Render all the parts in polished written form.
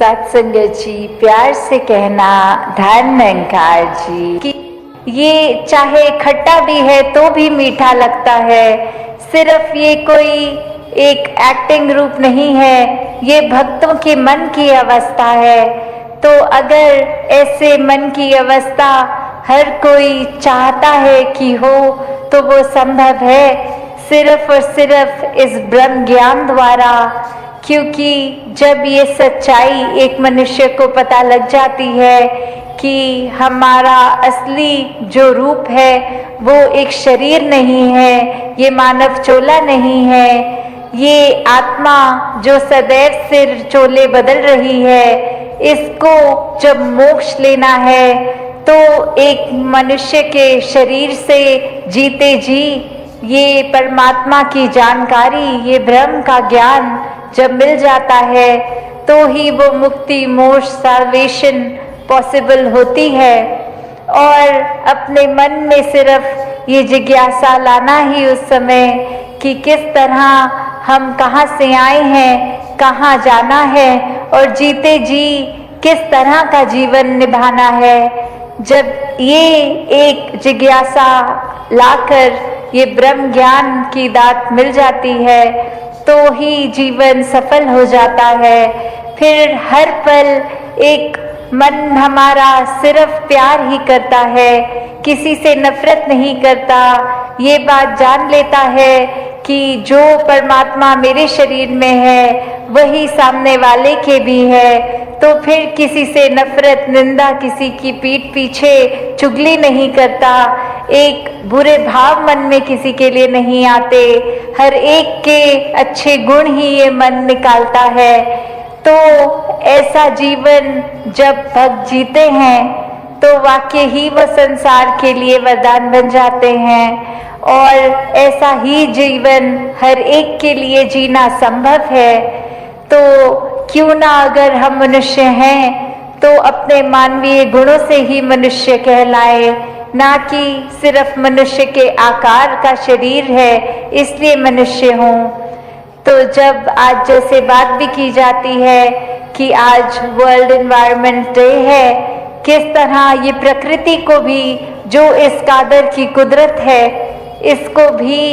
सत्संगत जी, प्यार से कहना धन निरंकार जी कि ये चाहे खट्टा भी है तो भी मीठा लगता है। सिर्फ ये कोई एक एक्टिंग रूप नहीं है, ये भक्तों के मन की अवस्था है। तो अगर ऐसे मन की अवस्था हर कोई चाहता है कि हो तो वो संभव है सिर्फ और सिर्फ इस ब्रह्म ज्ञान द्वारा। क्योंकि जब ये सच्चाई एक मनुष्य को पता लग जाती है कि हमारा असली जो रूप है वो एक शरीर नहीं है, ये मानव चोला नहीं है, ये आत्मा जो सदैव सिर चोले बदल रही है, इसको जब मोक्ष लेना है तो एक मनुष्य के शरीर से जीते जी ये परमात्मा की जानकारी, ये ब्रह्म का ज्ञान जब मिल जाता है तो ही वो मुक्ति, मोक्ष, साल्वेशन पॉसिबल होती है। और अपने मन में सिर्फ ये जिज्ञासा लाना ही उस समय कि किस तरह हम कहाँ से आए हैं, कहाँ जाना है और जीते जी किस तरह का जीवन निभाना है। जब ये एक जिज्ञासा लाकर ये ब्रह्म ज्ञान की दात मिल जाती है तो ही जीवन सफल हो जाता है। फिर हर पल एक मन हमारा सिर्फ प्यार ही करता है, किसी से नफरत नहीं करता। ये बात जान लेता है कि जो परमात्मा मेरे शरीर में है वही सामने वाले के भी है। तो फिर किसी से नफरत, निंदा, किसी की पीठ पीछे चुगली नहीं करता, एक बुरे भाव मन में किसी के लिए नहीं आते, हर एक के अच्छे गुण ही ये मन निकालता है। तो ऐसा जीवन जब भक्त जीते हैं तो वाकई ही वो संसार के लिए वरदान बन जाते हैं। और ऐसा ही जीवन हर एक के लिए जीना संभव है। तो क्यों ना अगर हम मनुष्य हैं तो अपने मानवीय गुणों से ही मनुष्य कहलाए, ना कि सिर्फ मनुष्य के आकार का शरीर है इसलिए मनुष्य हों। तो जब आज जैसे बात भी की जाती है कि आज वर्ल्ड एनवायरनमेंट डे है, किस तरह ये प्रकृति को भी, जो इस कादर की कुदरत है, इसको भी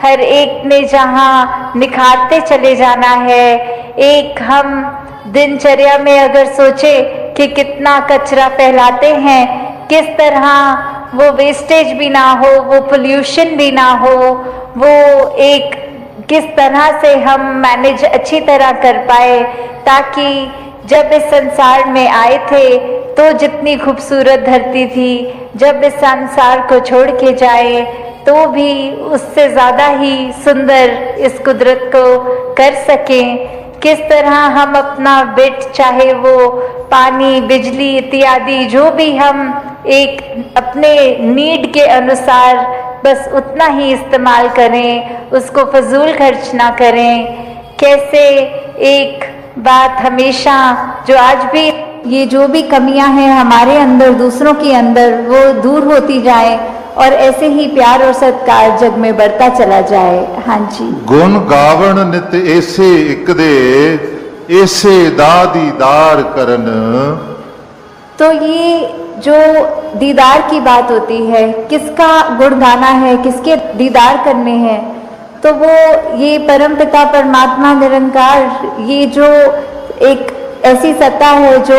हर एक ने जहाँ निखारते चले जाना है। एक हम दिनचर्या में अगर सोचे कि कितना कचरा फैलाते हैं, किस तरह वो वेस्टेज भी ना हो, वो पोल्यूशन भी ना हो, वो एक किस तरह से हम मैनेज अच्छी तरह कर पाए, ताकि जब इस संसार में आए थे तो जितनी खूबसूरत धरती थी, जब इस संसार को छोड़ के जाए तो भी उससे ज़्यादा ही सुंदर इस कुदरत को कर सकें। किस तरह हम अपना बिट, चाहे वो पानी, बिजली इत्यादि जो भी हम एक अपने नीड के अनुसार बस उतना ही इस्तेमाल करें, उसको फजूल खर्च ना करें। कैसे एक बात हमेशा जो आज भी ये जो भी कमियां हैं हमारे अंदर, दूसरों के अंदर, वो दूर होती जाए और ऐसे ही प्यार और सत्कार जग में बढ़ता चला जाए। हाँ जी। गुण गावण नित ऐसे एक दे, ऐसे दा दीदार करन। तो ये जो दीदार की बात होती है, किसका गुण गाना है, किसके दीदार करने हैं, तो वो ये परमपिता परमात्मा निरंकार, ये जो एक ऐसी सत्ता है जो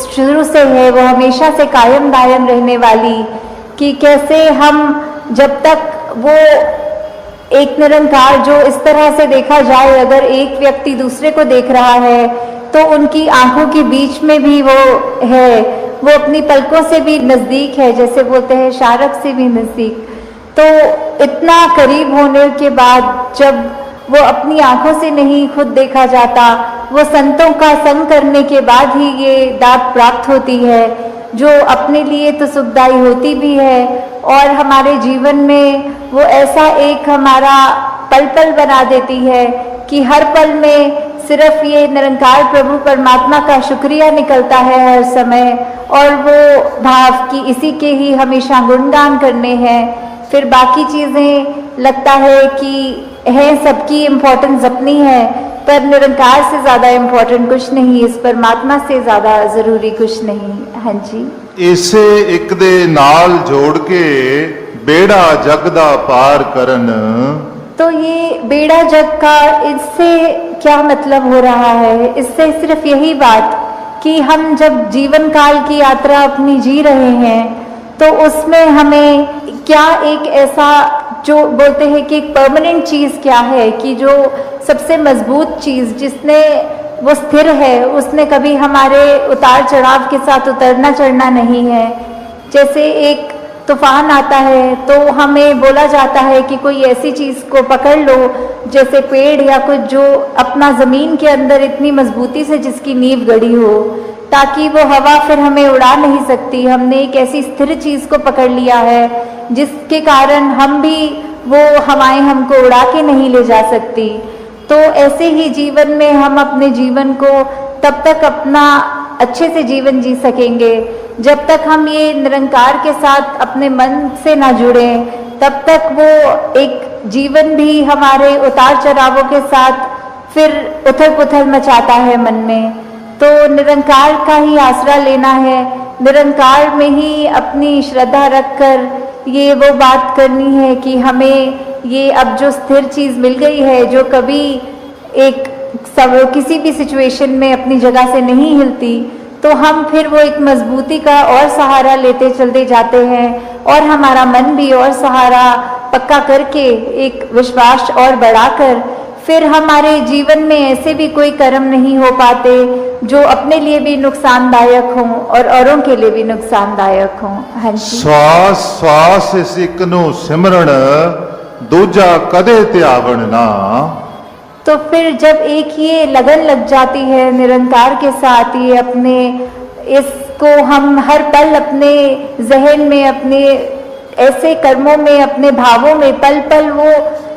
शुरू से है, वो हमेशा से कायम दायम रहने वाली, कि कैसे हम जब तक वो एक निरंकार जो इस तरह से देखा जाए, अगर एक व्यक्ति दूसरे को देख रहा है तो उनकी आंखों के बीच में भी वो है, वो अपनी पलकों से भी नज़दीक है, जैसे बोलते हैं शारक से भी नज़दीक। तो इतना करीब होने के बाद जब वो अपनी आंखों से नहीं खुद देखा जाता, वो संतों का संग करने के बाद ही ये दात प्राप्त होती है, जो अपने लिए तो सुखदायी होती भी है और हमारे जीवन में वो ऐसा एक हमारा पल पल बना देती है कि हर पल में सिर्फ ये निरंकार प्रभु परमात्मा का शुक्रिया निकलता है हर समय, और वो भाव कि इसी के ही हमेशा गुणगान करने हैं। फिर बाकी चीज़ें लगता है कि है सबकी इम्पोर्टेंस अपनी है, पर निरंकार से ज्यादा इम्पोर्टेंट कुछ नहीं, इस परमात्मा से ज्यादा जरूरी कुछ नहीं। हाँ जी। ਇਸੇ ਇੱਕ ਦੇ ਨਾਲ ਜੋੜ ਕੇ ਬੇੜਾ ਜਗ ਦਾ ਪਾਰ ਕਰਨ। तो ये बेड़ा जग का इससे क्या मतलब हो रहा है? इससे सिर्फ यही बात कि हम जब जीवन काल की यात्रा अपनी जी रहे हैं तो उसमें हमें क्या एक ऐसा जो बोलते हैं कि एक परमानेंट चीज क्या है, कि जो सबसे मजबूत चीज जिसने वो स्थिर है उसने कभी हमारे उतार चढ़ाव के साथ उतरना चढ़ना नहीं है। जैसे एक तूफान आता है तो हमें बोला जाता है कि कोई ऐसी चीज को पकड़ लो जैसे पेड़ या कुछ जो अपना जमीन के अंदर इतनी मजबूती से जिसकी नींव गड़ी हो, ताकि वो हवा फिर हमें उड़ा नहीं सकती। हमने एक ऐसी स्थिर चीज को पकड़ लिया है जिसके कारण हम भी वो हवाएं हमको उड़ा के नहीं ले जा सकती। तो ऐसे ही जीवन में हम अपने जीवन को तब तक अपना अच्छे से जीवन जी सकेंगे जब तक हम ये निरंकार के साथ अपने मन से ना जुड़े, तब तक वो एक जीवन भी हमारे उतार चढ़ावों के साथ फिर उथल पुथल मचाता है मन में। तो निरंकार का ही आसरा लेना है, निरंकार में ही अपनी श्रद्धा रखकर ये वो बात करनी है कि हमें ये अब जो स्थिर चीज मिल गई है, जो कभी एक सब किसी भी सिचुएशन में अपनी जगह से नहीं हिलती, तो हम फिर वो एक मजबूती का और सहारा लेते चलते जाते हैं और हमारा मन भी और सहारा पक्का करके एक विश्वास और बढ़ाकर फिर हमारे जीवन में ऐसे भी कोई कर्म नहीं हो पाते जो अपने लिए भी नुकसानदायक हों और औरों के लिए भी नुकसानदायक हों। हाँ जी। ਸਵਾਸ ਸਵਾਸ ਇਸ ਇੱਕ ਨੂੰ ਸਿਮਰਨ ਦੂਜਾ ਕਦੇ ਧਿਆਵਣ ਨਾ। तो फिर जब एक ये लगन लग जाती है निरंकार के साथ, ये अपने इसको हम हर पल अपने जहन में, अपने ऐसे कर्मों में, अपने भावों में पल पल वो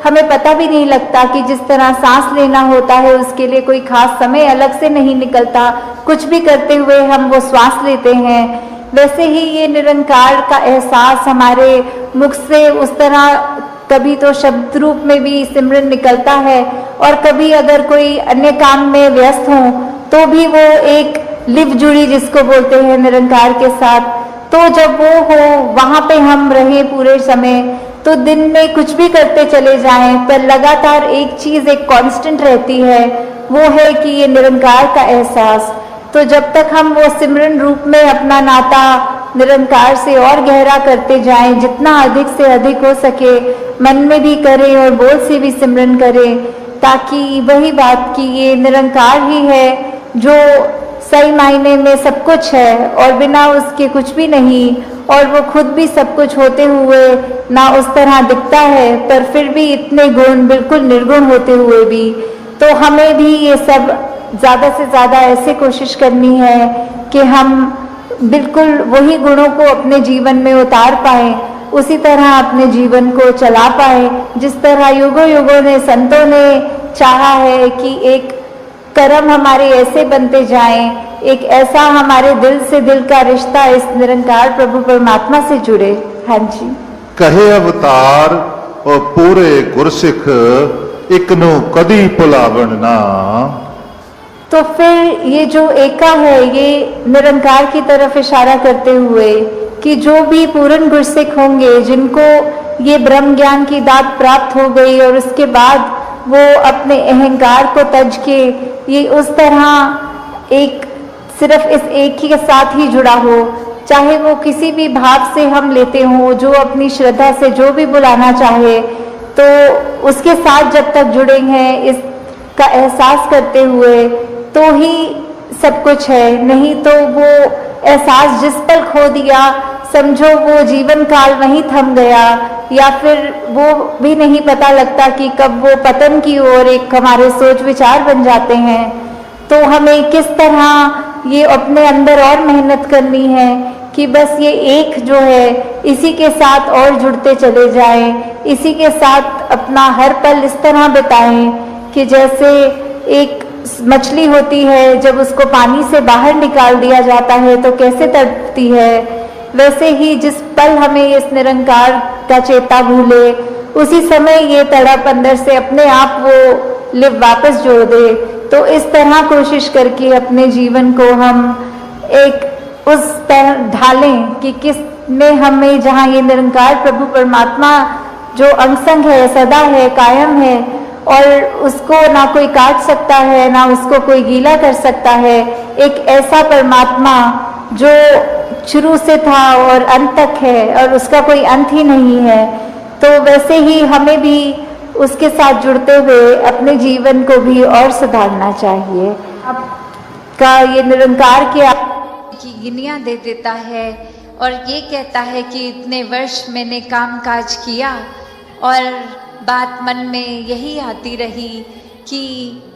हमें पता भी नहीं लगता कि जिस तरह सांस लेना होता है उसके लिए कोई खास समय अलग से नहीं निकलता, कुछ भी करते हुए हम वो श्वास लेते हैं, वैसे ही ये निरंकार का एहसास हमारे मुख से उस तरह कभी तो शब्द रूप में भी सिमरन निकलता है और कभी अगर कोई अन्य काम में व्यस्त हो तो भी वो एक लिव जुड़ी जिसको बोलते हैं निरंकार के साथ। तो जब वो हो वहां पे हम रहे पूरे समय, तो दिन में कुछ भी करते चले जाएं पर लगातार एक चीज एक कांस्टेंट रहती है, वो है कि ये निरंकार का एहसास। तो जब तक हम वो सिमरन रूप में अपना नाता निरंकार से और गहरा करते जाएं, जितना अधिक से अधिक हो सके मन में भी करें और बोल से भी सिमरन करें, ताकि वही बात कि ये निरंकार ही है जो सही मायने में सब कुछ है और बिना उसके कुछ भी नहीं, और वो खुद भी सब कुछ होते हुए ना उस तरह दिखता है पर फिर भी इतने गुण बिल्कुल निर्गुण होते हुए भी। तो हमें भी ये सब ज्यादा से ज्यादा ऐसे कोशिश करनी है कि हम बिल्कुल वही गुणों को अपने जीवन में उतार पाए, उसी तरह अपने जीवन को चला पाए जिस तरह युगों युगों ने संतों ने चाहा है कि एक कर्म हमारे ऐसे बनते जाएं, एक ऐसा हमारे दिल से दिल का रिश्ता इस निरंकार प्रभु परमात्मा से जुड़े। हाँ जी। कहे अवतार और पूरे गुरसिख एक नु कदी भुलावण ना। तो फिर ये जो एका है ये निरंकार की तरफ इशारा करते हुए कि जो भी पूर्ण गुरसिख होंगे जिनको ये ब्रह्म ज्ञान की दात प्राप्त हो गई और उसके बाद वो अपने अहंकार को तज के ये उस तरह एक सिर्फ इस एक ही के साथ ही जुड़ा हो, चाहे वो किसी भी भाव से हम लेते हों, जो अपनी श्रद्धा से जो भी बुलाना चाहे, तो उसके साथ जब तक जुड़े हैं इसका एहसास करते हुए तो ही सब कुछ है। नहीं तो वो एहसास जिस पल खो दिया समझो वो जीवन काल वहीं थम गया, या फिर वो भी नहीं पता लगता कि कब वो पतन की ओर एक हमारे सोच विचार बन जाते हैं। तो हमें किस तरह ये अपने अंदर और मेहनत करनी है कि बस ये एक जो है इसी के साथ और जुड़ते चले जाएं, इसी के साथ अपना हर पल इस तरह बिताएं कि जैसे एक मछली होती है जब उसको पानी से बाहर निकाल दिया जाता है तो कैसे तड़पती है, वैसे ही जिस पल हमें इस निरंकार का चेता भूले उसी समय ये तड़प अंदर से अपने आप वो लिव वापस जोड़ दे। तो इस तरह कोशिश करके अपने जीवन को हम एक उस तरह ढालें कि किस में हमें, जहाँ ये निरंकार प्रभु परमात्मा जो अंग-संग है, सदा है, कायम है और उसको ना कोई काट सकता है, ना उसको कोई गीला कर सकता है, एक ऐसा परमात्मा जो शुरू से था और अंत तक है और उसका कोई अंत ही नहीं है। तो वैसे ही हमें भी उसके साथ जुड़ते हुए अपने जीवन को भी और सुधारना चाहिए। आपका ये निरंकार की गिनिया दे देता है और ये कहता है कि इतने वर्ष मैंने काम काज किया, और बात मन में यही आती रही कि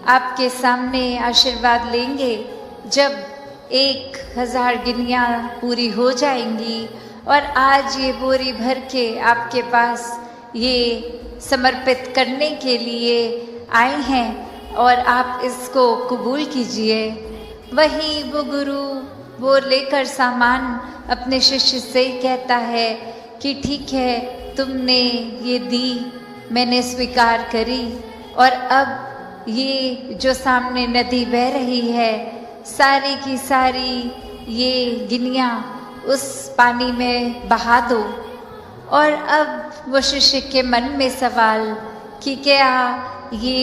आपके सामने आशीर्वाद लेंगे जब 1000 गिनियाँ पूरी हो जाएंगी, और आज ये बोरी भर के आपके पास ये समर्पित करने के लिए आए हैं और आप इसको कबूल कीजिए। वही वो गुरु वो लेकर सामान अपने शिष्य से कहता है कि ठीक है, तुमने ये दी, मैंने स्वीकार करी, और अब ये जो सामने नदी बह रही है, सारी की सारी ये गिनियाँ उस पानी में बहा दो। और अब वो शिष्य के मन में सवाल कि क्या ये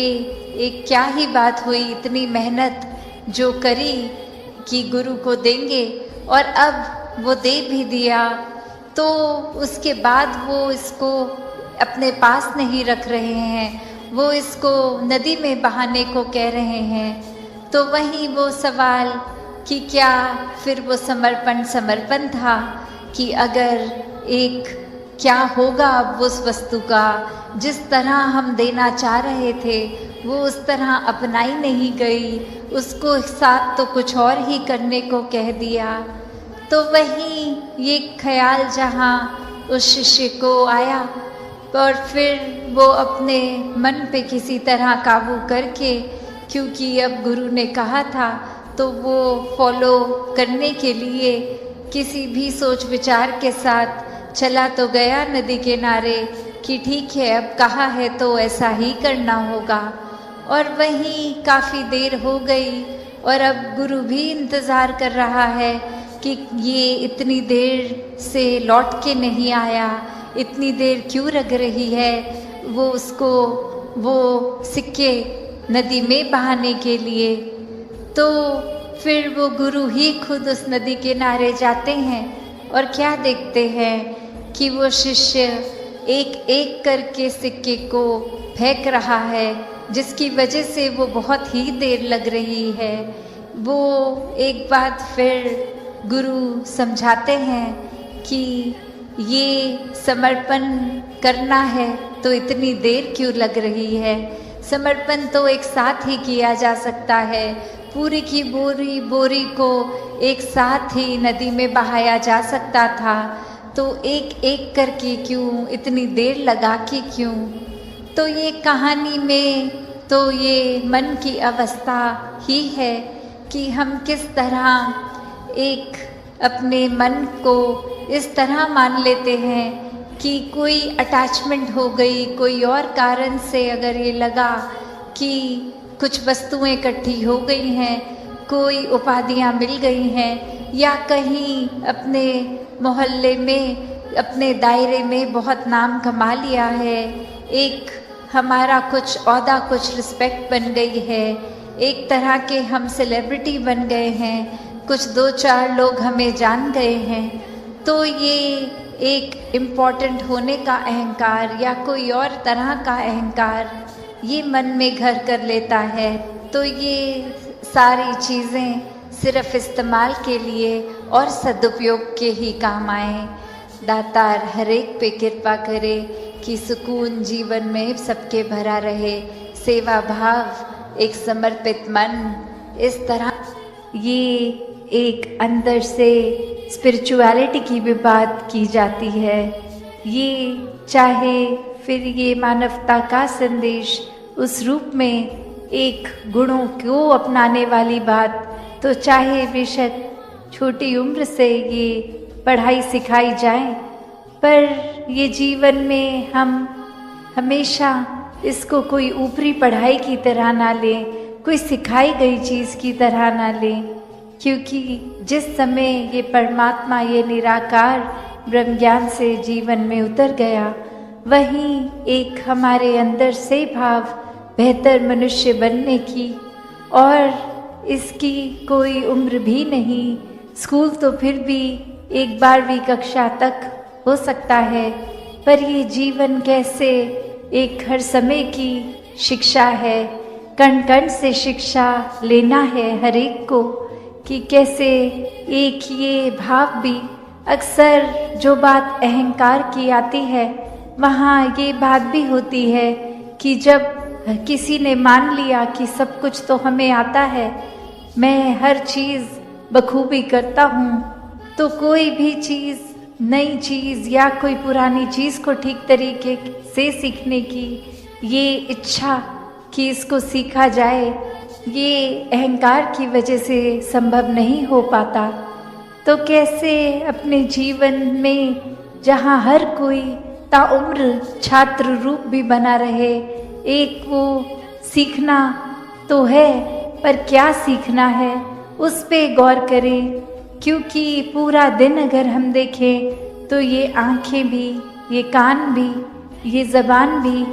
एक क्या ही बात हुई, इतनी मेहनत जो करी कि गुरु को देंगे, और अब वो दे भी दिया, तो उसके बाद वो इसको अपने पास नहीं रख रहे हैं, वो इसको नदी में बहाने को कह रहे हैं। तो वही वो सवाल कि क्या फिर वो समर्पण था कि अगर एक क्या होगा अब उस वस्तु का, जिस तरह हम देना चाह रहे थे वो उस तरह अपनाई नहीं गई, उसको साथ तो कुछ और ही करने को कह दिया। तो वही ये ख्याल जहाँ उस शिष्य को आया, और फिर वो अपने मन पे किसी तरह काबू करके, क्योंकि अब गुरु ने कहा था तो वो फॉलो करने के लिए किसी भी सोच विचार के साथ चला तो गया नदी किनारे कि ठीक है, अब कहा है तो ऐसा ही करना होगा। और वहीं काफ़ी देर हो गई और अब गुरु भी इंतज़ार कर रहा है कि ये इतनी देर से लौट के नहीं आया, इतनी देर क्यों लग रही है वो उसको वो सिक्के नदी में बहाने के लिए। तो फिर वो गुरु ही खुद उस नदी किनारे जाते हैं और क्या देखते हैं कि वो शिष्य एक एक करके सिक्के को फेंक रहा है, जिसकी वजह से वो बहुत ही देर लग रही है। वो एक बात फिर गुरु समझाते हैं कि ये समर्पण करना है तो इतनी देर क्यों लग रही है, समर्पण तो एक साथ ही किया जा सकता है, पूरी की बोरी को एक साथ ही नदी में बहाया जा सकता था, तो एक एक करके क्यों, इतनी देर लगा के क्यों। तो ये कहानी में तो ये मन की अवस्था ही है कि हम किस तरह एक अपने मन को इस तरह मान लेते हैं कि कोई अटैचमेंट हो गई, कोई और कारण से अगर ये लगा कि कुछ वस्तुएं इकट्ठी हो गई हैं, कोई उपाधियां मिल गई हैं, या कहीं अपने मोहल्ले में अपने दायरे में बहुत नाम कमा लिया है, एक हमारा कुछ औहदा कुछ रिस्पेक्ट बन गई है, एक तरह के हम सेलिब्रिटी बन गए हैं, कुछ 2-4 लोग हमें जान गए हैं, तो ये एक इम्पॉर्टेंट होने का अहंकार या कोई और तरह का अहंकार ये मन में घर कर लेता है। तो ये सारी चीज़ें सिर्फ इस्तेमाल के लिए और सदुपयोग के ही काम आए। दातार हर एक पे कृपा करे कि सुकून जीवन में सबके भरा रहे, सेवा भाव, एक समर्पित मन, इस तरह ये एक अंदर से स्पिरिचुअलिटी की भी बात की जाती है। ये चाहे फिर ये मानवता का संदेश उस रूप में एक गुणों को अपनाने वाली बात, तो चाहे बेशक छोटी उम्र से ये पढ़ाई सिखाई जाए, पर ये जीवन में हम हमेशा इसको कोई ऊपरी पढ़ाई की तरह ना लें, कोई सिखाई गई चीज़ की तरह ना लें, क्योंकि जिस समय ये परमात्मा, ये निराकार ब्रह्म ज्ञान से जीवन में उतर गया, वहीं एक हमारे अंदर से भाव बेहतर मनुष्य बनने की, और इसकी कोई उम्र भी नहीं। स्कूल तो फिर भी 12वीं कक्षा तक हो सकता है, पर ये जीवन कैसे एक हर समय की शिक्षा है, कण कण से शिक्षा लेना है हर एक को, कि कैसे एक ये भाव भी, अक्सर जो बात अहंकार की आती है वहाँ ये बात भी होती है कि जब किसी ने मान लिया कि सब कुछ तो हमें आता है, मैं हर चीज़ बखूबी करता हूँ, तो कोई भी चीज़, नई चीज़ या कोई पुरानी चीज़ को ठीक तरीके से सीखने की ये इच्छा कि इसको सीखा जाए, ये अहंकार की वजह से संभव नहीं हो पाता। तो कैसे अपने जीवन में जहाँ हर कोई ताउम्र छात्र रूप भी बना रहे, एक वो सीखना तो है, पर क्या सीखना है उस पे गौर करें, क्योंकि पूरा दिन अगर हम देखें तो ये आँखें भी, ये कान भी, ये ज़बान भी,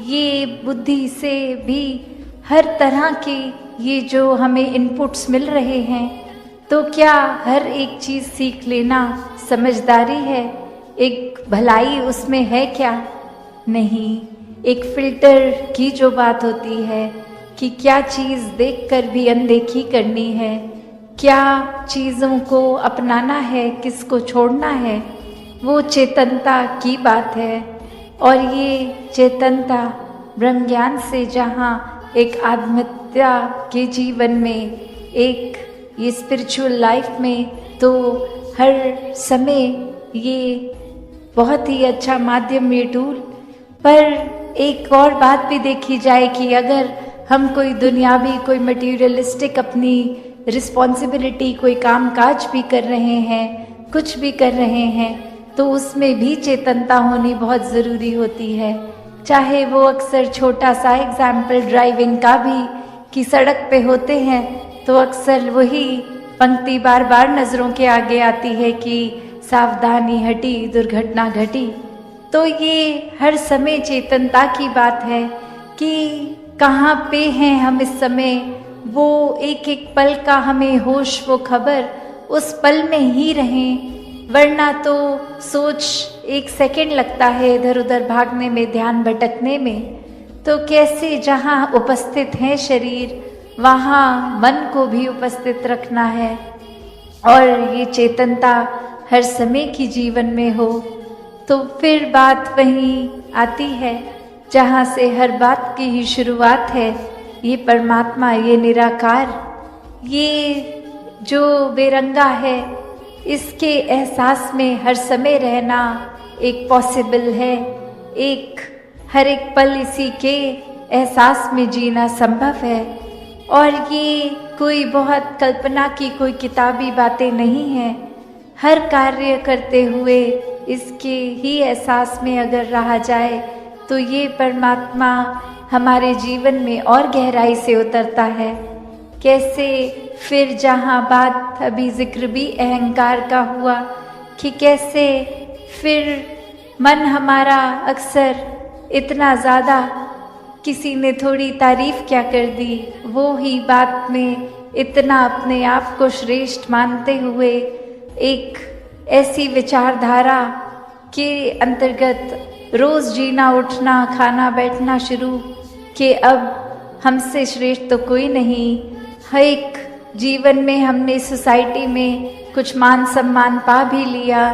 ये बुद्धि से भी हर तरह के ये जो हमें इनपुट्स मिल रहे हैं, तो क्या हर एक चीज़ सीख लेना समझदारी है? एक भलाई उसमें है क्या? नहीं। एक फिल्टर की जो बात होती है कि क्या चीज़ देखकर भी अनदेखी करनी है, क्या चीज़ों को अपनाना है, किसको छोड़ना है, वो चेतनता की बात है। और ये चेतनता ब्रह्म ज्ञान से जहाँ एक आत्महत्या के जीवन में, एक ये स्पिरिचुअल लाइफ में, तो हर समय ये बहुत ही अच्छा माध्यम, ये टूल। पर एक और बात भी देखी जाए कि अगर हम कोई दुनियावी, कोई मटीरियलिस्टिक अपनी रिस्पॉन्सिबिलिटी, कोई काम काज भी कर रहे हैं, कुछ भी कर रहे हैं, तो उसमें भी चेतनता होनी बहुत ज़रूरी होती है। चाहे वो अक्सर छोटा सा एग्जाम्पल ड्राइविंग का भी, कि सड़क पे होते हैं तो अक्सर वही पंक्ति बार बार नज़रों के आगे आती है कि सावधानी हटी दुर्घटना घटी। तो ये हर समय चेतनता की बात है कि कहाँ पे हैं हम इस समय, वो एक एक पल का हमें होश, वो खबर, उस पल में ही रहें, वरना तो सोच 1 सेकंड लगता है इधर उधर भागने में, ध्यान भटकने में। तो कैसे जहाँ उपस्थित हैं शरीर, वहाँ मन को भी उपस्थित रखना है, और ये चेतनता हर समय की जीवन में हो। तो फिर बात वहीं आती है जहाँ से हर बात की ही शुरुआत है, ये परमात्मा, ये निराकार, ये जो बेरंगा है, इसके एहसास में हर समय रहना एक पॉसिबल है। एक हर एक पल इसी के एहसास में जीना संभव है, और ये कोई बहुत कल्पना की कोई किताबी बातें नहीं हैं। हर कार्य करते हुए इसके ही एहसास में अगर रहा जाए तो ये परमात्मा हमारे जीवन में और गहराई से उतरता है। कैसे फिर जहाँ बात अभी जिक्र भी अहंकार का हुआ कि कैसे फिर मन हमारा अक्सर इतना ज़्यादा, किसी ने थोड़ी तारीफ क्या कर दी, वो ही बात में इतना अपने आप को श्रेष्ठ मानते हुए एक ऐसी विचारधारा के अंतर्गत रोज़ जीना, उठना, खाना, बैठना शुरू कि अब हमसे श्रेष्ठ तो कोई नहीं। हर एक जीवन में हमने सोसाइटी में कुछ मान सम्मान पा भी लिया,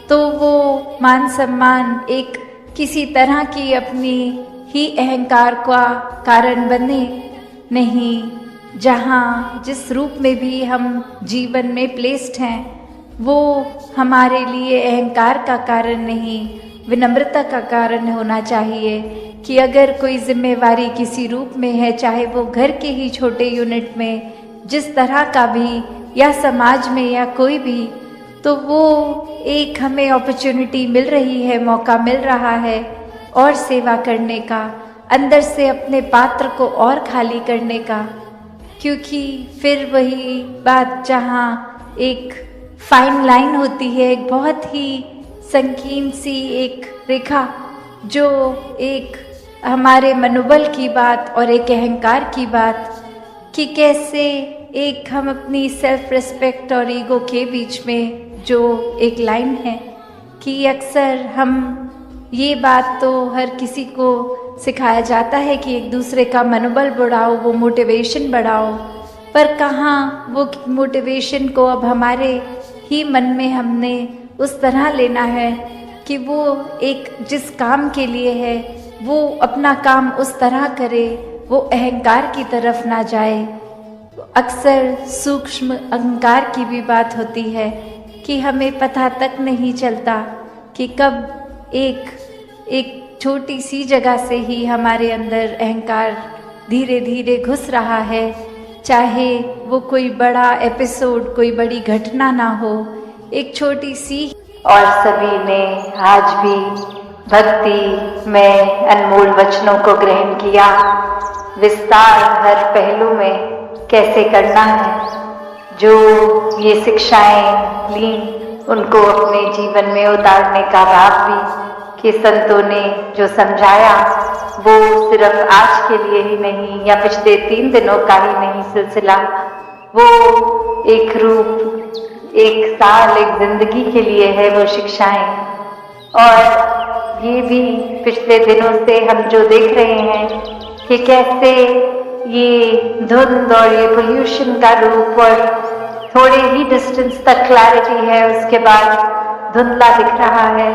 तो वो मान सम्मान एक किसी तरह की अपनी ही अहंकार का कारण बने नहीं। जहाँ जिस रूप में भी हम जीवन में प्लेस्ड हैं, वो हमारे लिए अहंकार का कारण नहीं, विनम्रता का कारण होना चाहिए। कि अगर कोई जिम्मेवारी किसी रूप में है, चाहे वो घर के ही छोटे यूनिट में, जिस तरह का भी, या समाज में, या कोई भी, तो वो एक हमें अपॉर्चुनिटी मिल रही है, मौका मिल रहा है और सेवा करने का। अंदर से अपने पात्र को और खाली करने का, क्योंकि फिर वही बात जहाँ एक फाइन लाइन होती है, एक बहुत ही संकीर्ण सी एक रेखा, जो एक हमारे मनोबल की बात और एक अहंकार की बात, कि कैसे एक हम अपनी सेल्फ रिस्पेक्ट और ईगो के बीच में जो एक लाइन है, कि अक्सर हम ये बात तो हर किसी को सिखाया जाता है कि एक दूसरे का मनोबल बढ़ाओ, वो मोटिवेशन बढ़ाओ, पर कहाँ वो मोटिवेशन को अब हमारे ही मन में हमने उस तरह लेना है कि वो एक जिस काम के लिए है वो अपना काम उस तरह करे, वो अहंकार की तरफ ना जाए। अक्सर सूक्ष्म अहंकार की भी बात होती है कि हमें पता तक नहीं चलता कि कब एक छोटी सी जगह से ही हमारे अंदर अहंकार धीरे धीरे घुस रहा है, चाहे वो कोई बड़ा एपिसोड, कोई बड़ी घटना ना हो, एक छोटी सी। और सभी ने आज भी भक्ति में अनमोल वचनों को ग्रहण किया, विस्तार हर पहलू में कैसे करना है, जो ये शिक्षाएं ली उनको अपने जीवन में उतारने का भाव भी कि संतों ने जो समझाया वो सिर्फ आज के लिए ही नहीं या पिछले 3 दिनों का ही नहीं सिलसिला, वो एक रूप, एक साल, एक जिंदगी के लिए है वो शिक्षाएं। और ये भी पिछले दिनों से हम जो देख रहे हैं कि कैसे ये धुंध और ये पोल्यूशन का रूप, और थोड़े ही डिस्टेंस तक क्लैरिटी है, उसके बाद धुंधला दिख रहा है।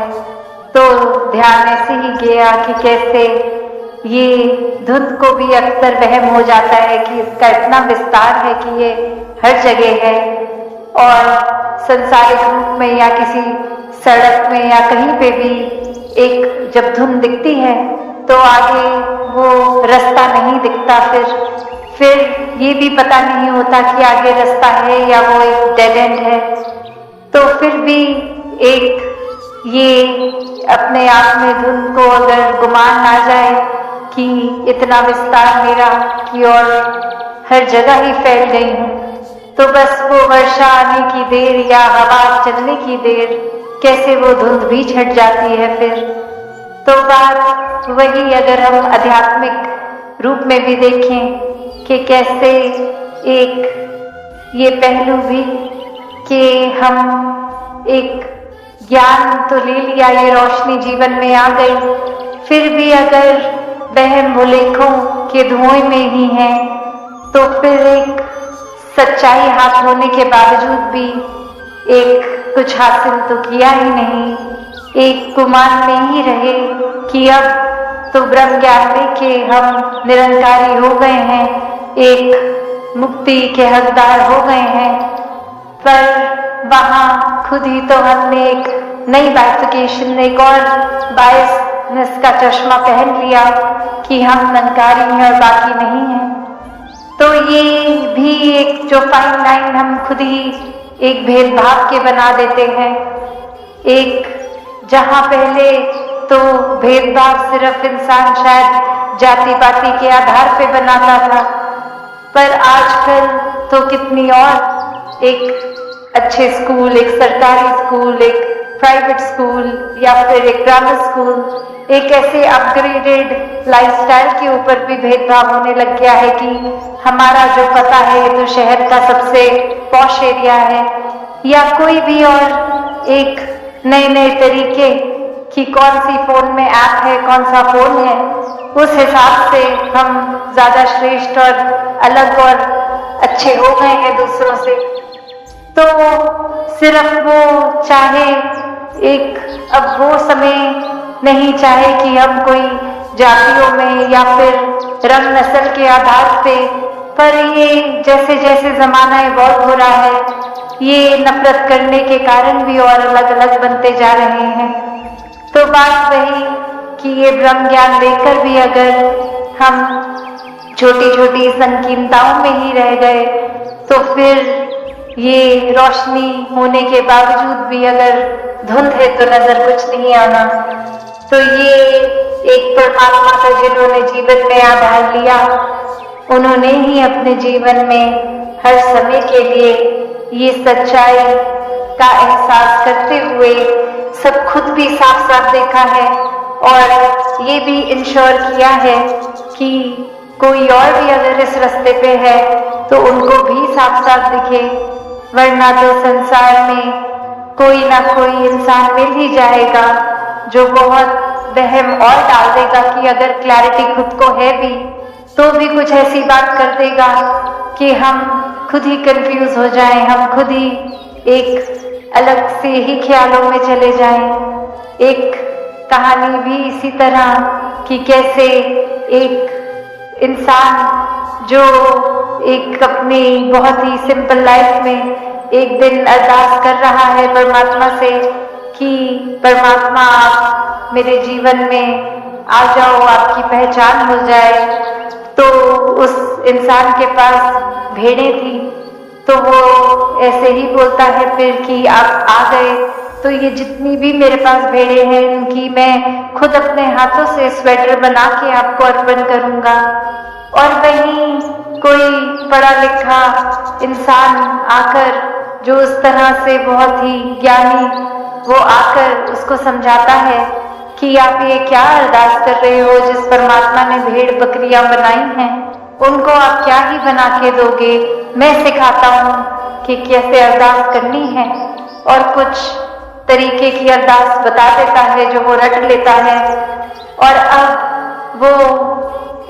तो ध्यान ऐसे ही गया कि कैसे ये धुंध को भी अक्सर वहम हो जाता है कि इसका इतना विस्तार है कि ये हर जगह है, और संसारिक रूप में या किसी सड़क में या कहीं पे भी एक जब धुंध दिखती है तो आगे वो रास्ता नहीं दिखता, फिर ये भी पता नहीं होता कि आगे रास्ता है या वो एक डेड एंड है। तो फिर भी एक ये अपने आप में धुंध को अगर गुमान आ जाए कि इतना विस्तार मेरा कि और हर जगह ही फैल गई हूँ, तो बस वो वर्षा आने की देर या हवा चलने की देर, कैसे वो धुंध भी छट जाती है। फिर तो बात वही, अगर हम आध्यात्मिक रूप में भी देखें कि कैसे एक ये पहलू भी कि हम एक ज्ञान तो ले लिया, ये रोशनी जीवन में आ गई, फिर भी अगर वहम भुलेखों के धुएं में ही है, तो फिर एक सच्चाई हाथ होने के बावजूद भी एक कुछ हासिल तो किया ही नहीं, एक गुमान में ही रहे कि अब तो ब्रह्म ज्ञान लेके हम निरंकारी हो गए हैं, एक मुक्ति के हकदार हो गए हैं। पर वहाँ खुद ही तो हमने एक नई बाइफिकेशन, एक और बायसनेस का चश्मा पहन लिया कि हम निरंकारी हैं और बाकी नहीं हैं। तो ये भी एक जो फाइन लाइन हम खुद ही एक भेदभाव के बना देते हैं, एक जहाँ पहले तो भेदभाव सिर्फ इंसान शायद जाति पाति के आधार पे बनाता था, पर आजकल तो कितनी और एक अच्छे स्कूल, एक सरकारी स्कूल, एक प्राइवेट स्कूल या फिर एक ग्रामर स्कूल, एक ऐसे अपग्रेडेड लाइफस्टाइल के ऊपर भी भेदभाव होने लग गया है कि हमारा जो पता है ये तो शहर का सबसे पॉश एरिया है, या कोई भी और एक नए नए तरीके कि कौन सी फोन में ऐप है, कौन सा फोन है, उस हिसाब से हम ज्यादा श्रेष्ठ और अलग और अच्छे हो गए हैं दूसरों से। तो सिर्फ वो चाहे एक अब वो समय नहीं चाहे कि हम कोई जातियों में या फिर रंग नस्ल के आधार पे, पर ये जैसे जैसे जमाना इवॉल्व हो रहा है, ये नफरत करने के कारण भी और अलग अलग बनते जा रहे हैं। तो बात वही कि ये ब्रह्म ज्ञान लेकर भी अगर हम छोटी छोटी संकीर्णताओं में ही रह गए, तो फिर ये रोशनी होने के बावजूद भी अगर धुंध है तो नजर कुछ नहीं आना। तो ये एक परमात्मा का जिन्होंने जीवन में आधार लिया, उन्होंने ही अपने जीवन में हर समय के लिए ये सच्चाई का एहसास करते हुए सब खुद भी साफ साफ देखा है और ये भी इंश्योर किया है कि कोई और भी अगर इस रास्ते पे है तो उनको भी साफ साफ दिखे, वरना तो संसार में कोई ना कोई इंसान मिल ही जाएगा जो बहुत वहम और डाल देगा कि अगर क्लैरिटी खुद को है भी तो भी कुछ ऐसी बात कर देगा कि हम खुद ही कंफ्यूज हो जाएं, हम खुद ही एक अलग से ही ख्यालों में चले जाएं। एक कहानी भी इसी तरह कि कैसे एक इंसान जो एक अपनी बहुत ही सिंपल लाइफ में एक दिन अरदास कर रहा है परमात्मा से कि परमात्मा आप मेरे जीवन में आ जाओ, आपकी पहचान हो जाए, तो उस इंसान के पास भेड़ें थी तो वो ऐसे ही बोलता है फिर कि आप आ गए तो ये जितनी भी मेरे पास भेड़ें हैं उनकी मैं खुद अपने हाथों से स्वेटर बना के आपको अर्पण करूंगा। और वहीं कोई पढ़ा लिखा इंसान आकर जो उस तरह से बहुत ही ज्ञानी, वो आकर उसको समझाता है कि आप ये क्या अरदास कर रहे हो, जिस परमात्मा ने भेड़ बकरियां बनाई हैं उनको आप क्या ही बना के दोगे, मैं सिखाता हूँ कि कैसे अरदास करनी है। और कुछ तरीके की अरदास बता देता है जो वो रट लेता है और अब वो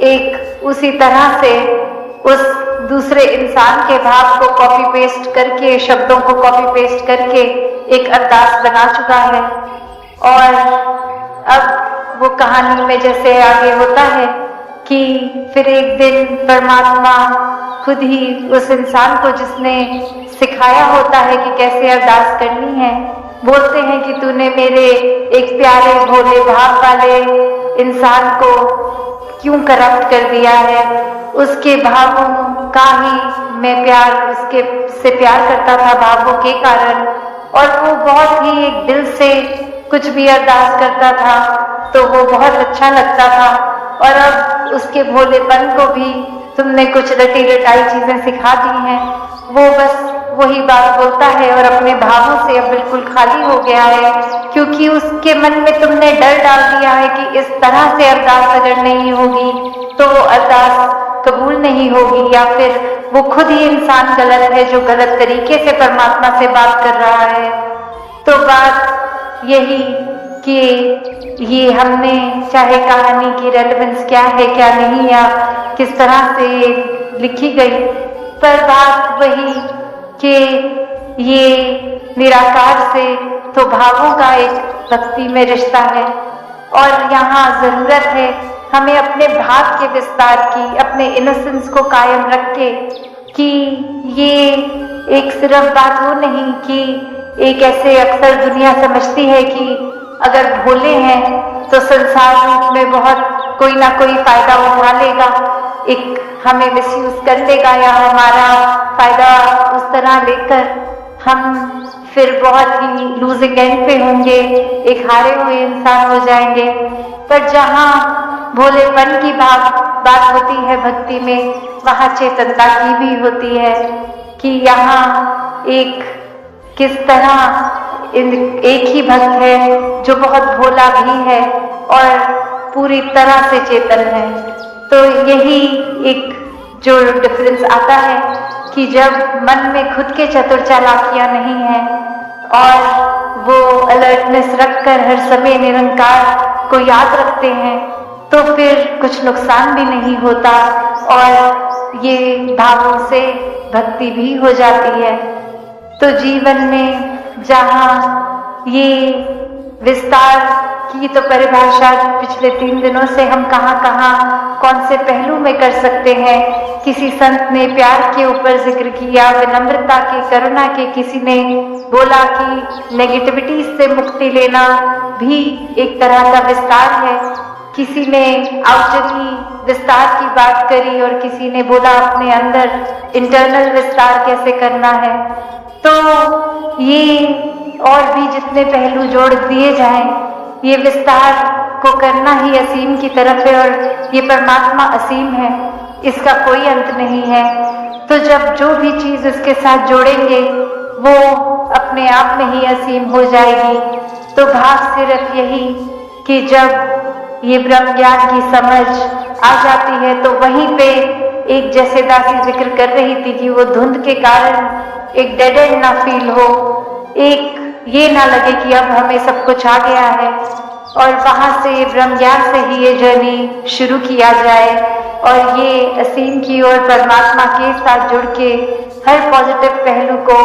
एक उसी तरह से उस दूसरे इंसान के भाव को कॉपी पेस्ट करके, शब्दों को कॉपी पेस्ट करके एक अरदास बना चुका है। और अब वो कहानी में जैसे आगे होता है कि फिर एक दिन परमात्मा खुद ही उस इंसान को जिसने सिखाया होता है कि कैसे अरदास करनी है, बोलते हैं कि तूने मेरे एक प्यारे भोले भाव वाले इंसान को क्यों करप्ट कर दिया है, उसके भावों का ही मैं उसके से प्यार करता था भावों के कारण, और वो बहुत ही एक दिल से कुछ भी अरदास करता था तो वो बहुत अच्छा लगता था। और अब उसके भोलेपन को भी तुमने कुछ रटी रटाई चीजें सिखा दी हैं, वो बस वही बात बोलता है और अपने भावों से अब बिल्कुल खाली हो गया है, क्योंकि उसके मन में तुमने डर डाल दिया है कि इस तरह से अरदास अगर नहीं होगी तो वो अरदास कबूल नहीं होगी, या फिर वो खुद ही इंसान गलत है जो गलत तरीके से परमात्मा से बात कर रहा है। तो बात यही कि ये हमने चाहे कहानी की रेलेवेंस क्या है क्या नहीं या किस तरह से लिखी गई, पर बात वही कि ये निराकार से तो भावों का एक भक्ति में रिश्ता है और यहाँ जरूरत है हमें अपने भाव के विस्तार की, अपने इनोसेंस को कायम रख के, कि ये एक सिर्फ बात वो नहीं कि एक ऐसे अक्सर दुनिया समझती है कि अगर भोले हैं तो संसार रूप में बहुत कोई ना कोई फायदा उठा लेगा, एक हमें मिसयूज कर लेगा या हमारा फायदा उस तरह लेकर हम फिर बहुत ही लूजिंग एंड पे होंगे, एक हारे हुए इंसान हो जाएंगे। पर जहाँ भोलेपन की बात होती है भक्ति में, वहाँ चेतनता की भी होती है कि यहाँ एक किस तरह एक ही भक्त है जो बहुत भोला भी है और पूरी तरह से चेतन है। तो यही एक जो डिफरेंस आता है कि जब मन में खुद के चतुर चालाकियां नहीं है और वो अलर्टनेस रखकर हर समय निरंकार को याद रखते हैं, तो फिर कुछ नुकसान भी नहीं होता और ये भावों से भक्ति भी हो जाती है। तो जीवन में जहाँ ये विस्तार की तो परिभाषा पिछले 3 दिनों से हम कहाँ कौन से पहलू में कर सकते हैं, किसी संत ने प्यार के ऊपर जिक्र किया, विनम्रता के, करुणा के, किसी ने बोला कि नेगेटिविटी से मुक्ति लेना भी एक तरह का विस्तार है, किसी ने औषधि विस्तार की बात करी और किसी ने बोला अपने अंदर इंटरनल विस्तार कैसे करना है। तो ये और भी जितने पहलू जोड़ दिए जाएं, ये विस्तार को करना ही असीम की तरफ है और ये परमात्मा असीम है, इसका कोई अंत नहीं है। तो जब जो भी चीज उसके साथ जोड़ेंगे वो अपने आप में ही असीम हो जाएगी। तो भाव सिर्फ यही कि जब ये ब्रह्म ज्ञान की समझ आ जाती है तो वहीं पे एक, जैसे दासी जिक्र कर रही थी कि वो धुंध के कारण एक डेड एंड ना फील हो, एक ये ना लगे कि अब हमें सब कुछ आ गया है, और वहां से ब्रह्म ज्ञान से ही ये जर्नी शुरू किया जाए और ये असीम की ओर परमात्मा के साथ जुड़ के हर पॉजिटिव पहलू को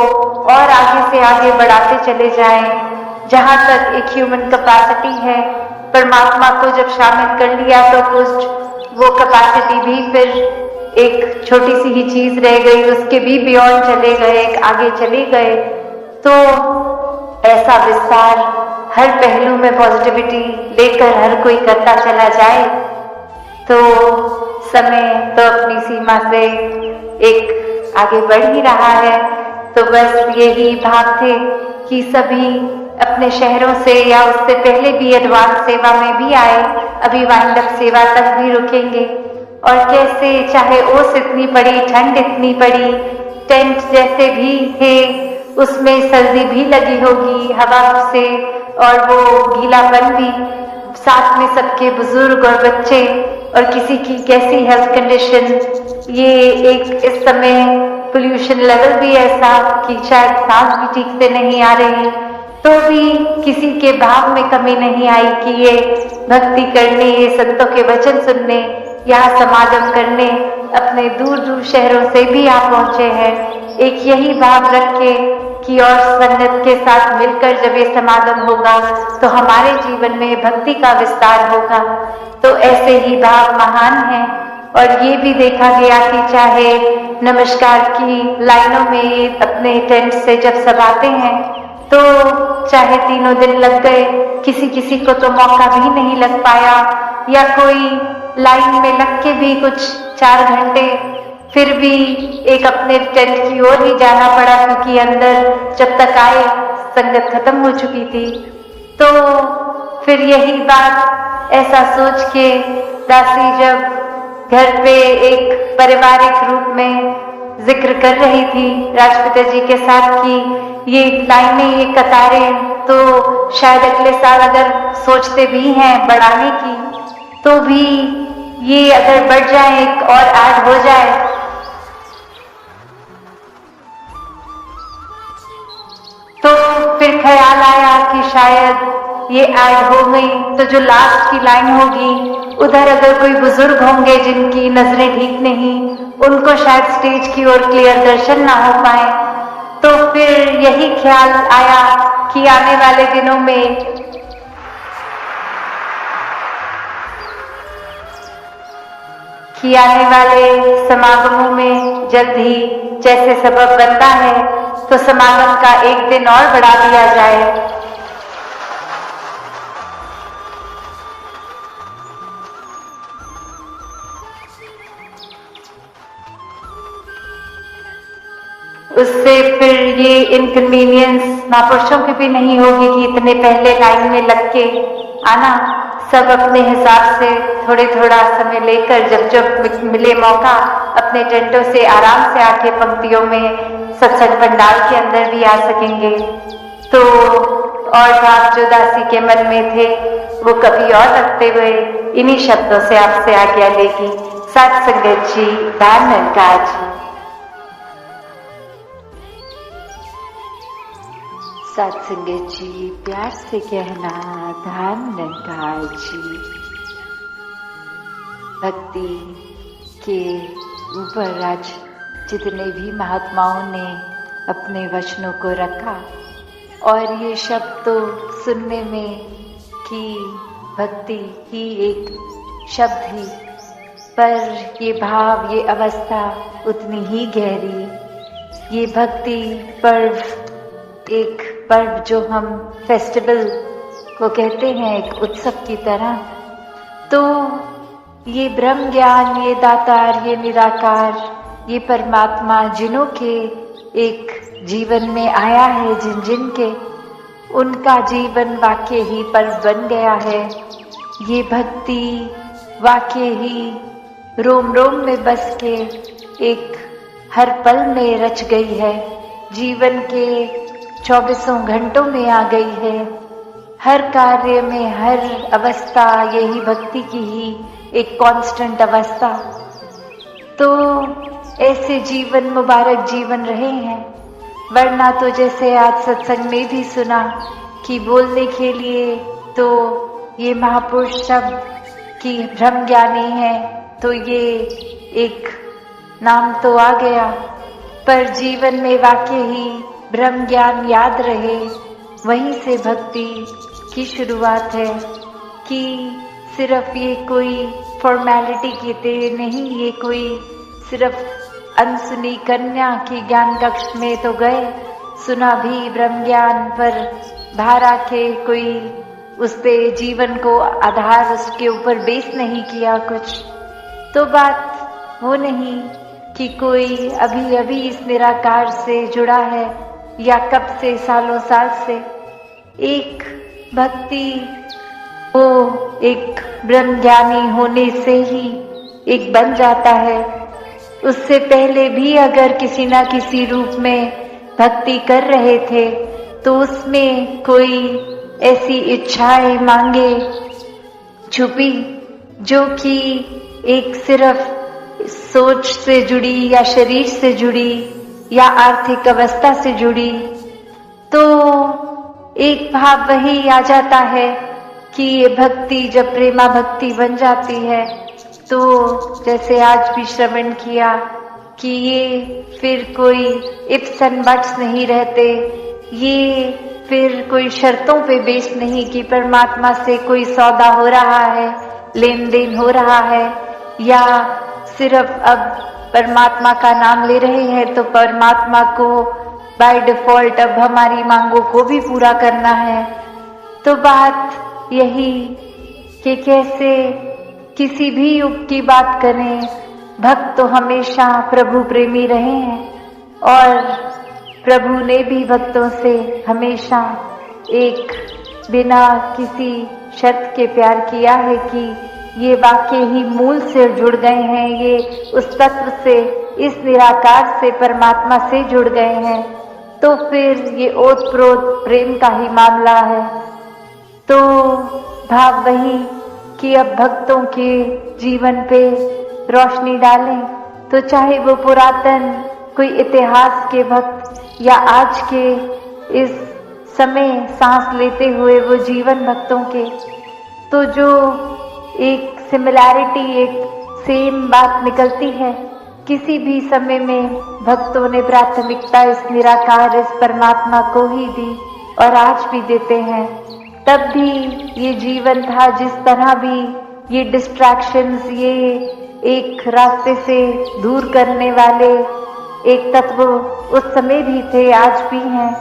और आगे से आगे बढ़ाते चले जाएं। जहां तक एक ह्यूमन कैपेसिटी है, परमात्मा को जब शामिल कर लिया तो कुछ वो कैपेसिटी भी फिर एक छोटी सी ही चीज रह गई, उसके भी बियॉन्ड चले गए, आगे चले गए। तो ऐसा विस्तार हर पहलू में पॉजिटिविटी लेकर हर कोई करता चला जाए तो समय तो अपनी सीमा से एक आगे बढ़ ही रहा है। तो बस यही भाव थे कि सभी अपने शहरों से या उससे पहले भी एडवांस सेवा में भी आए, अभी वाइंड अप सेवा तक भी रुकेंगे। और कैसे चाहे ओस इतनी पड़ी, ठंड इतनी पड़ी, टेंट जैसे भी थे उसमें सर्दी भी लगी होगी हवा से और वो गीलापन भी, साथ में सबके बुजुर्ग और बच्चे और किसी की कैसी हेल्थ कंडीशन, ये एक इस समय पोल्यूशन लेवल भी ऐसा कि शायद सांस भी ठीक से नहीं आ रही, तो भी किसी के भाव में कमी नहीं आई कि ये भक्ति करने, ये संतों के वचन सुनने, यहाँ समागम करने अपने दूर दूर शहरों से भी आप पहुंचे हैं। एक यही भाव रख के कि और संगत के साथ मिलकर जब ये समागम होगा तो हमारे जीवन में भक्ति का विस्तार होगा। तो ऐसे ही भाव महान है। और ये भी देखा गया कि चाहे नमस्कार की लाइनों में अपने टेंट से जब सब आते हैं तो चाहे 3 दिन लग गए, किसी किसी को तो मौका भी नहीं लग पाया, या कोई लाइन में लग के भी कुछ 4 घंटे फिर भी एक अपने टेंट की ओर ही जाना पड़ा क्योंकि अंदर जब तक आए संगत खत्म हो चुकी थी। तो फिर यही बात ऐसा सोच के दासी जब घर पे एक पारिवारिक रूप में जिक्र कर रही थी राजपिता जी के साथ कि ये लाइनें, ये कतारें तो शायद अगले साल अगर सोचते भी हैं बढ़ाने की तो भी ये अगर बढ़ जाए, एक और ऐड हो जाए तो फिर ख्याल आया कि शायद ये ऐड हो गई तो जो लास्ट की लाइन होगी उधर अगर कोई बुजुर्ग होंगे जिनकी नजरें ठीक नहीं, उनको शायद स्टेज की ओर क्लियर दर्शन ना हो पाए। तो फिर यही ख्याल आया कि आने वाले दिनों में आने वाले समागमों में जल्द ही जैसे सबब बनता है तो समागम का एक दिन और बढ़ा दिया जाए। उससे फिर ये इनकन्वीनियंस महापुरुषों की भी नहीं होगी कि इतने पहले लाइन में लग के आना। सब अपने हिसाब से थोड़े थोड़ा समय लेकर जब जब मिले मौका अपने टेंटों से आराम से आके पंक्तियों में सत्संग पंडाल के अंदर भी आ सकेंगे। तो और भाव जो दासी के मन में थे वो कभी और रखते हुए इन्हीं शब्दों से आपसे आज्ञा लेगी। साथ संगत जी, धन निरंकार जी। सत्संगत जी, प्यार से कहना धन निरंकार जी। भक्ति के ऊपर आज जितने भी महात्माओं ने अपने वचनों को रखा और ये शब्द तो सुनने में कि भक्ति ही एक शब्द ही, पर ये भाव, ये अवस्था उतनी ही गहरी। ये भक्ति पर्व, एक पर्व जो हम फेस्टिवल को कहते हैं, एक उत्सव की तरह, तो ये ब्रह्म ज्ञान, ये दातार, ये निराकार, ये परमात्मा जिनों के एक जीवन में आया है, जिन जिन के उनका जीवन वाक्य ही पर्व बन गया है। ये भक्ति वाकई ही रोम रोम में बस के एक हर पल में रच गई है, जीवन के 24 घंटों में आ गई है। हर कार्य में, हर अवस्था यही भक्ति की ही एक कांस्टेंट अवस्था। तो ऐसे जीवन, मुबारक जीवन रहे हैं। वरना तो जैसे आज सत्संग में भी सुना कि बोलने के लिए तो ये महापुरुष शब्द की ब्रह्म ज्ञानी है, तो ये एक नाम तो आ गया, पर जीवन में वाकई ही ब्रह्म ज्ञान याद रहे, वहीं से भक्ति की शुरुआत है। कि सिर्फ ये कोई फॉर्मेलिटी की तरह नहीं, ये कोई सिर्फ अनसुनी कन्या की ज्ञान कक्ष में तो गए, सुना भी ब्रह्म ज्ञान, पर बाहर आके कोई उस पे जीवन को आधार उसके ऊपर बेस नहीं किया कुछ। तो बात वो नहीं कि कोई अभी अभी इस निराकार से जुड़ा है या कब से, सालों साल से। एक भक्ति वो एक ब्रह्म ज्ञानी होने से ही एक बन जाता है। उससे पहले भी अगर किसी ना किसी रूप में भक्ति कर रहे थे तो उसमें कोई ऐसी इच्छाएं, मांगे छुपी जो कि एक सिर्फ सोच से जुड़ी या शरीर से जुड़ी या आर्थिक अवस्था से जुड़ी, तो एक भाव वही आ जाता है कि ये भक्ति जब प्रेमा भक्ति बन जाती है तो जैसे आज भी श्रवण किया कि ये फिर कोई इफ्स एंड बट्स नहीं रहते, ये फिर कोई शर्तों पे बेस नहीं कि परमात्मा से कोई सौदा हो रहा है, लेन देन हो रहा है, या सिर्फ अब परमात्मा का नाम ले रहे हैं तो परमात्मा को बाय डिफॉल्ट अब हमारी मांगों को भी पूरा करना है। तो बात यही कि कैसे किसी भी युग की बात करें, भक्त तो हमेशा प्रभु प्रेमी रहे हैं और प्रभु ने भी भक्तों से हमेशा एक बिना किसी शर्त के प्यार किया है कि ये वाकई ही मूल से जुड़ गए हैं, ये उस तत्व से, इस निराकार से, परमात्मा से जुड़ गए हैं। तो फिर ये ओतप्रोत प्रेम का ही मामला है। तो भाव वही कि अब भक्तों के जीवन पे रोशनी डालें, तो चाहे वो पुरातन कोई इतिहास के भक्त या आज के इस समय सांस लेते हुए वो जीवन भक्तों के, तो जो एक सिमिलैरिटी, एक सेम बात निकलती है। किसी भी समय में भक्तों ने प्राथमिकता इस निराकार, इस परमात्मा को ही दी और आज भी देते हैं। तब भी ये जीवन था, जिस तरह भी ये डिस्ट्रैक्शंस, ये एक रास्ते से दूर करने वाले एक तत्व उस समय भी थे, आज भी हैं।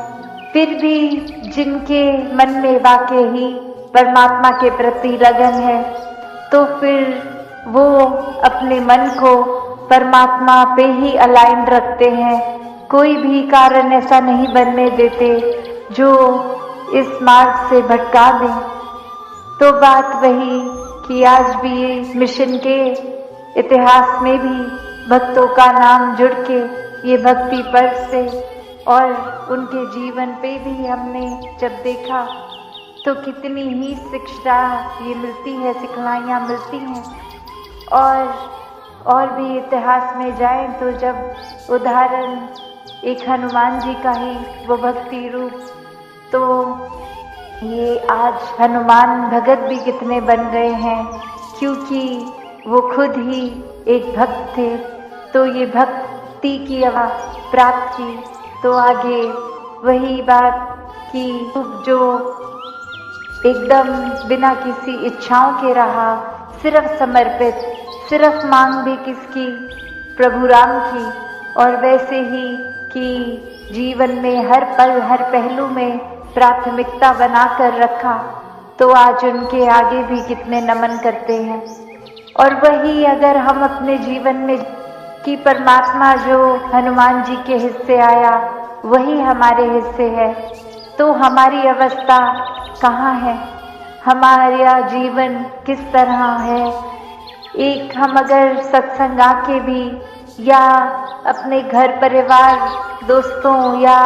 फिर भी जिनके मन में वाकई ही परमात्मा के प्रति लगन है, तो फिर वो अपने मन को परमात्मा पे ही अलाइन रखते हैं। कोई भी कारण ऐसा नहीं बनने देते जो इस मार्ग से भटका दे। तो बात वही कि आज भी ये मिशन के इतिहास में भी भक्तों का नाम जुड़ के ये भक्ति पर्व से और उनके जीवन पे भी हमने जब देखा तो कितनी ही शिक्षा ये मिलती है, सिखलाइयाँ मिलती हैं। और भी इतिहास में जाएं तो जब उदाहरण एक हनुमान जी का ही वो भक्ति रूप, तो ये आज हनुमान भगत भी कितने बन गए हैं, क्योंकि वो खुद ही एक भक्त थे। तो ये भक्ति की प्राप्त की, तो आगे वही बात कि जो एकदम बिना किसी इच्छाओं के रहा, सिर्फ समर्पित, सिर्फ मांग भी किसकी, प्रभु राम की। और वैसे ही कि जीवन में हर पल, हर पहलू में प्राथमिकता बनाकर रखा, तो आज उनके आगे भी कितने नमन करते हैं। और वही अगर हम अपने जीवन में कि परमात्मा जो हनुमान जी के हिस्से आया वही हमारे हिस्से है, तो हमारी अवस्था कहाँ है? हमारा जीवन किस तरह है। एक हम अगर सत्संग आके भी या अपने घर परिवार दोस्तों या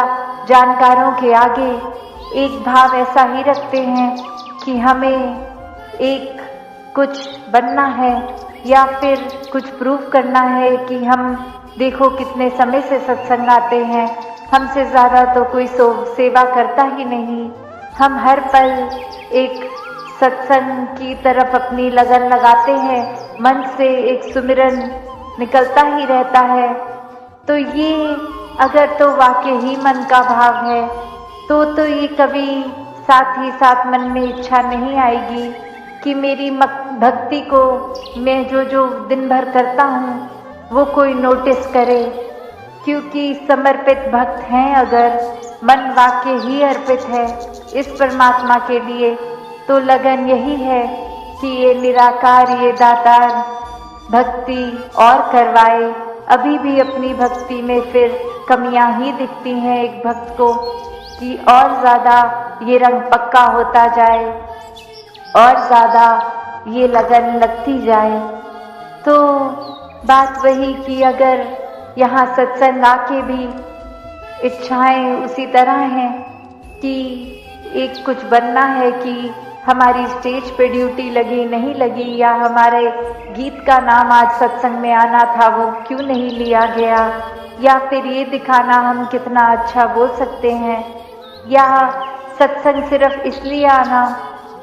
जानकारों के आगे एक भाव ऐसा ही रखते हैं कि हमें एक कुछ बनना है या फिर कुछ प्रूव करना है कि हम देखो कितने समय से सत्संग आते हैं, हमसे ज़्यादा तो कोई सेवा करता ही नहीं। हम हर पल एक सत्संग की तरफ अपनी लगन लगाते हैं, मन से एक सुमिरन निकलता ही रहता है। तो ये अगर तो वाकई ही मन का भाव है तो ये कभी साथ ही साथ मन में इच्छा नहीं आएगी कि मेरी भक्ति को मैं जो दिन भर करता हूँ वो कोई नोटिस करे। क्योंकि समर्पित भक्त हैं, अगर मन वाकई ही अर्पित है इस परमात्मा के लिए, तो लगन यही है कि ये निराकार, ये दातार भक्ति और करवाए। अभी भी अपनी भक्ति में फिर कमियां ही दिखती हैं एक भक्त को कि और ज़्यादा ये रंग पक्का होता जाए और ज़्यादा ये लगन लगती जाए। तो बात वही कि अगर यहाँ सत्संग आके भी इच्छाएं उसी तरह हैं कि एक कुछ बनना है कि हमारी स्टेज पे ड्यूटी लगी नहीं लगी, या हमारे गीत का नाम आज सत्संग में आना था वो क्यों नहीं लिया गया, या फिर ये दिखाना हम कितना अच्छा बोल सकते हैं, या सत्संग सिर्फ इसलिए आना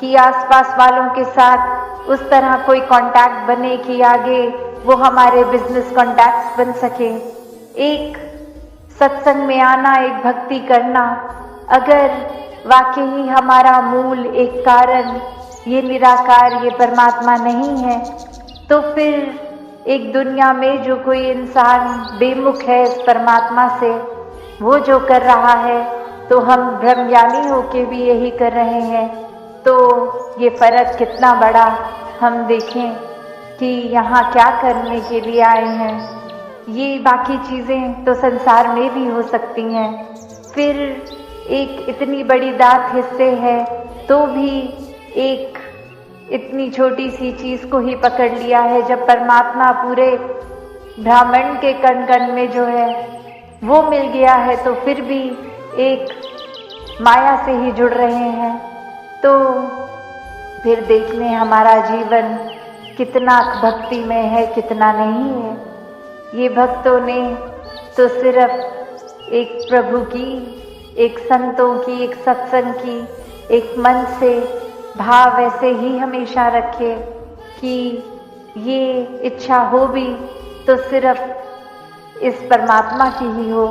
कि आसपास वालों के साथ उस तरह कोई कांटेक्ट बने कि आगे वो हमारे बिजनेस कांटेक्ट्स बन सके। एक सत्संग में आना, एक भक्ति करना, अगर वाकई हमारा मूल एक कारण ये निराकार, ये परमात्मा नहीं है, तो फिर एक दुनिया में जो कोई इंसान बेमुख है इस परमात्मा से, वो जो कर रहा है तो हम ब्रह्मज्ञानी होके भी यही कर रहे हैं। तो ये फर्क कितना बड़ा हम देखें कि यहाँ क्या करने के लिए आए हैं। ये बाकी चीज़ें तो संसार में भी हो सकती हैं, फिर एक इतनी बड़ी दात हिस्से है तो भी एक इतनी छोटी सी चीज़ को ही पकड़ लिया है, जब परमात्मा पूरे ब्रह्मांड के कण कण में जो है वो मिल गया है, तो फिर भी एक माया से ही जुड़ रहे हैं। तो फिर देख लें हमारा जीवन कितना भक्ति में है, कितना नहीं है। ये भक्तों ने तो सिर्फ एक प्रभु की, एक संतों की, एक सत्संग की, एक मन से भाव ऐसे ही हमेशा रखे कि ये इच्छा हो भी तो सिर्फ इस परमात्मा की ही हो।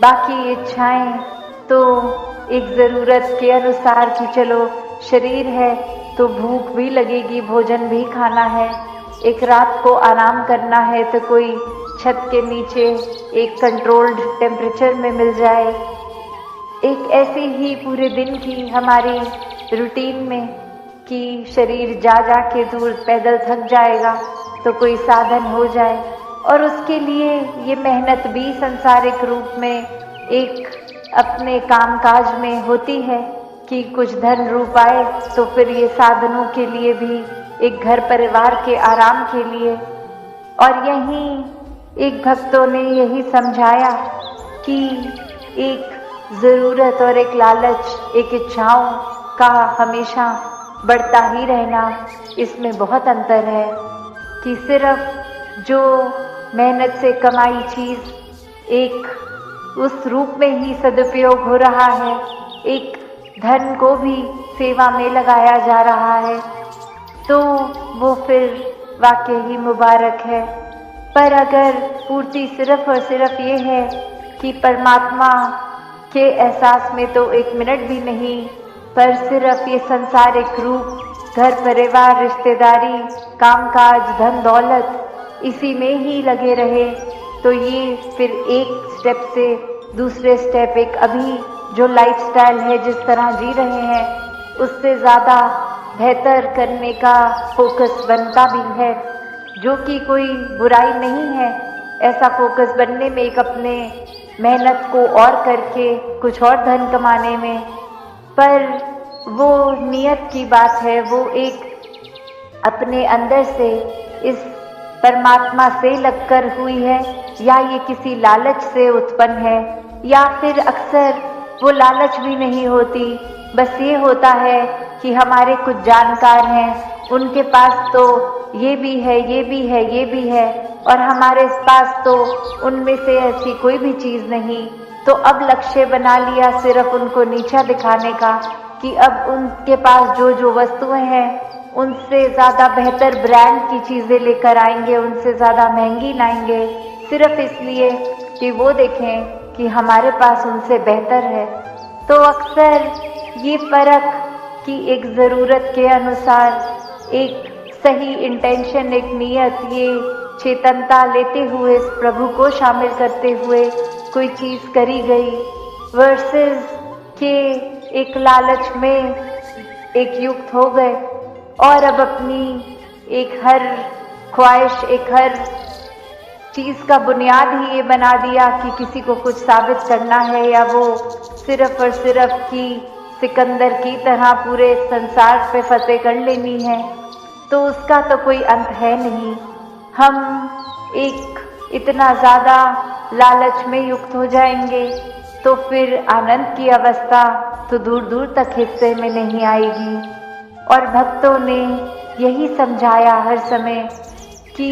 बाकी इच्छाएं तो एक ज़रूरत के अनुसार कि चलो शरीर है तो भूख भी लगेगी, भोजन भी खाना है, एक रात को आराम करना है तो कोई छत के नीचे एक कंट्रोल्ड टेम्परेचर में मिल जाए। एक ऐसे ही पूरे दिन की हमारी रूटीन में कि शरीर जा के दूर पैदल थक जाएगा तो कोई साधन हो जाए, और उसके लिए ये मेहनत भी संसारिक रूप में एक अपने कामकाज में होती है कि कुछ धन रूप आए, तो फिर ये साधनों के लिए भी, एक घर परिवार के आराम के लिए। और यहीं एक भक्तों ने यही समझाया कि एक ज़रूरत और एक लालच, एक इच्छाओं का हमेशा बढ़ता ही रहना, इसमें बहुत अंतर है कि सिर्फ जो मेहनत से कमाई चीज़ एक उस रूप में ही सदुपयोग हो रहा है, एक धन को भी सेवा में लगाया जा रहा है, तो वो फिर वाकई ही मुबारक है। पर अगर पूर्ति सिर्फ और सिर्फ ये है कि परमात्मा के एहसास में तो एक मिनट भी नहीं, पर सिर्फ ये संसारिक रूप, घर परिवार, रिश्तेदारी, कामकाज, धन दौलत, इसी में ही लगे रहे, तो ये फिर एक स्टेप से दूसरे स्टेप, एक अभी जो लाइफस्टाइल है जिस तरह जी रहे हैं उससे ज़्यादा बेहतर करने का फोकस बनता भी है, जो कि कोई बुराई नहीं है ऐसा फोकस बनने में, एक अपने मेहनत को और करके कुछ और धन कमाने में। पर वो नियत की बात है, वो एक अपने अंदर से इस परमात्मा से लगकर हुई है, या ये किसी लालच से उत्पन्न है, या फिर अक्सर वो लालच भी नहीं होती, बस ये होता है कि हमारे कुछ जानकार हैं, उनके पास तो ये भी है, ये भी है, ये भी है, और हमारे पास तो उनमें से ऐसी कोई भी चीज़ नहीं। तो अब लक्ष्य बना लिया सिर्फ उनको नीचा दिखाने का, कि अब उनके पास जो जो वस्तुएं हैं उनसे ज़्यादा बेहतर ब्रांड की चीज़ें लेकर आएंगे, उनसे ज़्यादा महंगी लाएंगे, सिर्फ इसलिए कि वो देखें कि हमारे पास उनसे बेहतर है। तो अक्सर ये फ़र्क कि एक ज़रूरत के अनुसार एक सही इंटेंशन, एक नियत, ये चेतनता लेते हुए इस प्रभु को शामिल करते हुए कोई चीज़ करी गई, वर्सेस के एक लालच में एक युक्त हो गए और अब अपनी एक हर ख्वाहिश, एक हर चीज़ का बुनियाद ही ये बना दिया कि किसी को कुछ साबित करना है, या वो सिर्फ और सिर्फ कि सिकंदर की तरह पूरे संसार पे फतेह कर लेनी है, तो उसका तो कोई अंत है नहीं। हम एक इतना ज़्यादा लालच में युक्त हो जाएंगे तो फिर आनंद की अवस्था तो दूर दूर तक हिस्से में नहीं आएगी। और भक्तों ने यही समझाया हर समय कि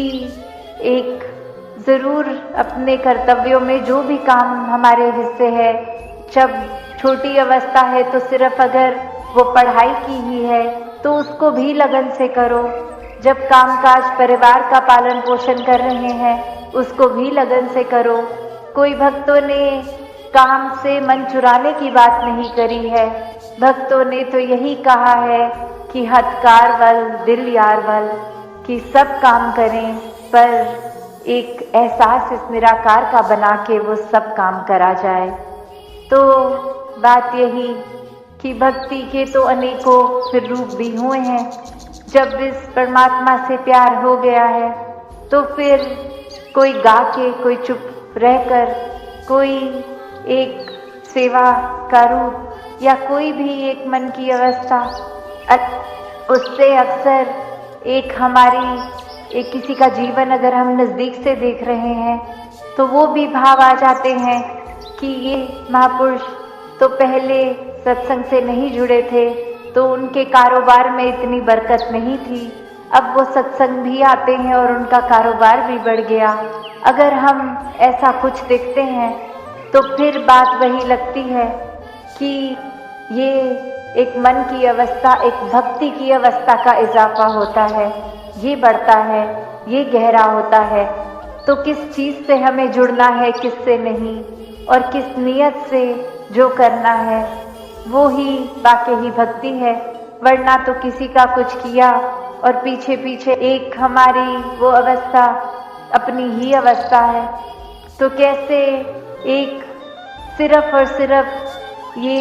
एक ज़रूर अपने कर्तव्यों में जो भी काम हमारे हिस्से है, जब छोटी अवस्था है तो सिर्फ अगर वो पढ़ाई की ही है तो उसको भी लगन से करो, जब कामकाज परिवार का पालन पोषण कर रहे हैं उसको भी लगन से करो। कोई भक्तों ने काम से मन चुराने की बात नहीं करी है, भक्तों ने तो यही कहा है कि हथकार वल दिल यार वल, कि सब काम करें पर एक एहसास इस निराकार का बना के वो सब काम करा जाए। तो बात यही कि भक्ति के तो अनेकों फिर रूप भी हुए हैं। जब इस परमात्मा से प्यार हो गया है तो फिर कोई गा के, कोई चुप रहकर, कोई एक सेवा का रूप, या कोई भी एक मन की अवस्था, उससे अक्सर एक हमारी एक किसी का जीवन अगर हम नज़दीक से देख रहे हैं तो वो भी भाव आ जाते हैं कि ये महापुरुष तो पहले सत्संग से नहीं जुड़े थे तो उनके कारोबार में इतनी बरकत नहीं थी, अब वो सत्संग भी आते हैं और उनका कारोबार भी बढ़ गया। अगर हम ऐसा कुछ देखते हैं तो फिर बात वही लगती है कि ये एक मन की अवस्था, एक भक्ति की अवस्था का इजाफा होता है, ये बढ़ता है, ये गहरा होता है। तो किस चीज़ से हमें जुड़ना है, किससे नहीं, और किस नियत से जो करना है वो ही वाकई ही भक्ति है। वरना तो किसी का कुछ किया और पीछे पीछे एक हमारी वो अवस्था अपनी ही अवस्था है, तो कैसे एक सिर्फ और सिर्फ ये